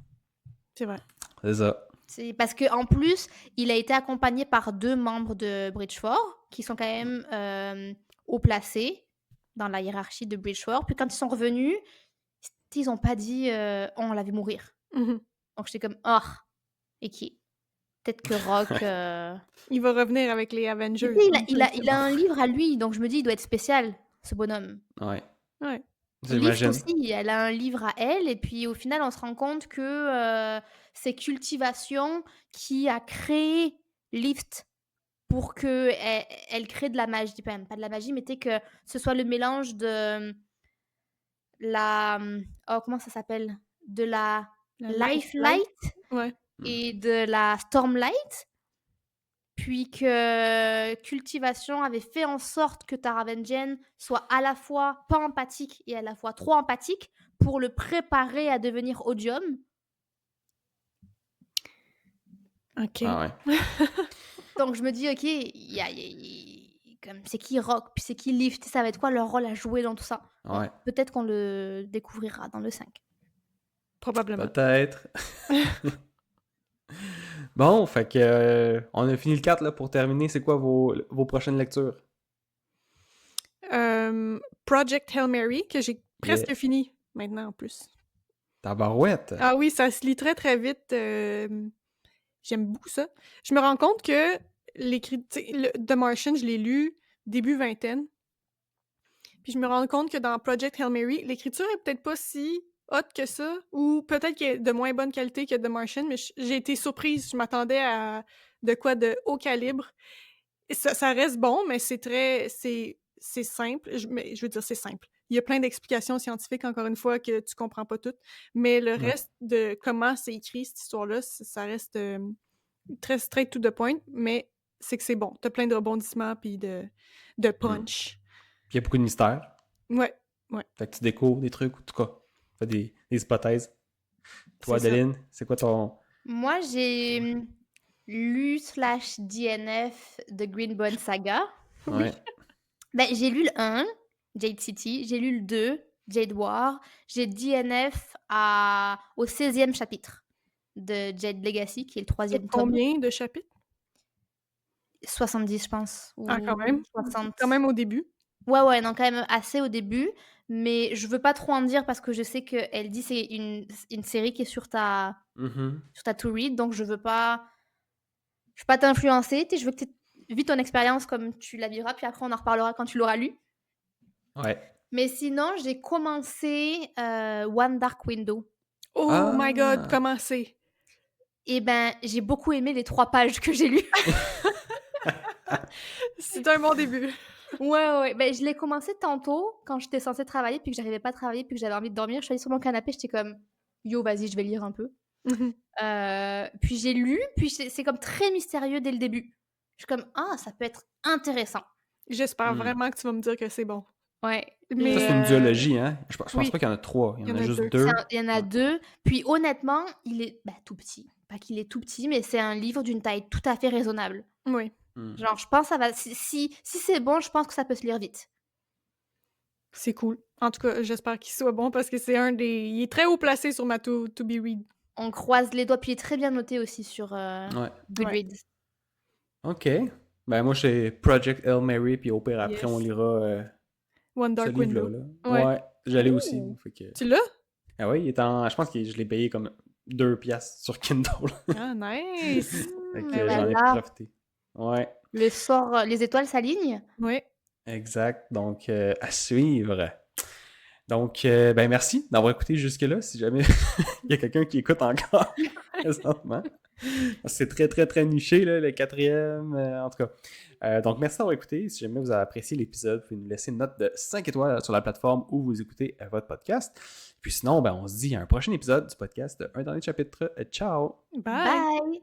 c'est vrai. C'est ça. C'est parce qu'en plus, il a été accompagné par 2 membres de Bridgeford, qui sont quand même haut placés dans la hiérarchie de Bridgeford. Puis quand ils sont revenus, ils n'ont pas dit on l'a vu mourir. Mhm. Donc j'étais comme oh, et qui peut-être que Rock. Il va revenir avec les Mais Avengers. tu sais, donc il a un livre à lui, donc je me dis il doit être spécial, ce bonhomme. Ouais. Ouais. Lift J'imagine. aussi, elle a un livre à elle, et puis au final, on se rend compte que c'est Cultivation qui a créé Lift pour que elle crée de la magie, pas de la magie, mais tu sais, que ce soit le mélange de la... Oh, comment ça s'appelle? De la La Life Light. Light Ouais. et de la Stormlight, puis que Cultivation avait fait en sorte que Taravangian soit à la fois pas empathique et à la fois trop empathique pour le préparer à devenir Odium. OK. Ah ouais. Donc je me dis, ok, comme c'est qui Rock, puis c'est qui Lift, ça va être quoi leur rôle à jouer dans tout ça. Bon, Ouais. peut-être qu'on le découvrira dans le 5. Probablement. Peut-être. Bon, fait que on a fini le 4 là, pour terminer. C'est quoi vos prochaines lectures? Project Hail Mary, que j'ai presque Yeah. fini maintenant en plus. Tabarouette! Ah oui, ça se lit très très vite. J'aime beaucoup ça. Je me rends compte que The Martian, je l'ai lu début vingtaine. Puis je me rends compte que dans Project Hail Mary, l'écriture est peut-être pas si haute que ça, ou peut-être qu'elle est de moins bonne qualité que The Martian, mais j'ai été surprise. Je m'attendais à de quoi de haut calibre. Et ça reste bon, mais c'est simple. Mais je veux dire, c'est simple. Il y a plein d'explications scientifiques, encore une fois, que tu comprends pas toutes. Mais le Ouais. reste de comment c'est écrit, cette histoire-là, ça reste très straight to the point, mais c'est que c'est bon. T'as plein de rebondissements puis de punch. Puis il y a beaucoup de mystères. Ouais. Fait que tu découvres des trucs, ou en tout cas, fais des hypothèses. Toi, C'est ça. Adeline, c'est quoi ton. Moi, j'ai lu/DNF The Greenbone Saga. Ouais. Ben, j'ai lu le 1, Jade City, j'ai lu le 2, Jade War, j'ai DNF au 16e chapitre de Jade Legacy, qui est le 3e tome. Combien de chapitres? 70, je pense. Ah, quand même. 60. Quand même au début. Ouais, non, quand même assez au début. Mais je veux pas trop en dire parce que je sais qu'elle dit que c'est une série qui est sur ta to read, donc je veux pas t'influencer. Je veux que tu vis ton expérience comme tu la vivras, puis après on en reparlera quand tu l'auras lu. Ouais. Mais sinon, j'ai commencé One Dark Window. Oh my god, comment c'est? Et ben, j'ai beaucoup aimé les 3 pages que j'ai lues. C'est un bon début. Ouais. Ben, je l'ai commencé tantôt quand j'étais censée travailler, puis que j'arrivais pas à travailler, puis que j'avais envie de dormir. Je suis allée sur mon canapé, j'étais comme yo, vas-y, je vais lire un peu. Puis j'ai lu, puis c'est comme très mystérieux dès le début. Je suis comme ça peut être intéressant. J'espère vraiment que tu vas me dire que c'est bon. Ouais. Mais Ça, c'est une duologie, hein? Je pense oui. pas qu'il y en a 3. Il y en a juste 2. 2. Il y en a 2. Puis honnêtement, il est tout petit. Pas qu'il est tout petit, mais c'est un livre d'une taille tout à fait raisonnable. Oui. Genre, je pense que ça va... Si c'est bon, je pense que ça peut se lire vite. C'est cool. En tout cas, j'espère qu'il soit bon parce que c'est il est très haut placé sur ma to be read. On croise les doigts, puis il est très bien noté aussi sur Goodreads. OK. Ben moi, c'est Project Hail Mary, puis au pire, après, on lira One Dark ce livre-là. Window. Ouais. J'allais aussi. Fait que... Tu l'as? Ah oui, je pense que je l'ai payé comme 2 piastres sur Kindle. Ah, nice! Fait que j'en ai profité. Ouais. Les étoiles s'alignent. Oui. Exact. Donc, à suivre. Donc, ben merci d'avoir écouté jusque-là, si jamais il y a quelqu'un qui écoute encore présentement. C'est très, très, très niché, là, le 4e, en tout cas. Donc, merci d'avoir écouté. Si jamais vous avez apprécié l'épisode, vous pouvez nous laisser une note de 5 étoiles sur la plateforme où vous écoutez votre podcast. Puis sinon, ben, on se dit à un prochain épisode du podcast Un dernier chapitre. Ciao! Bye! Bye!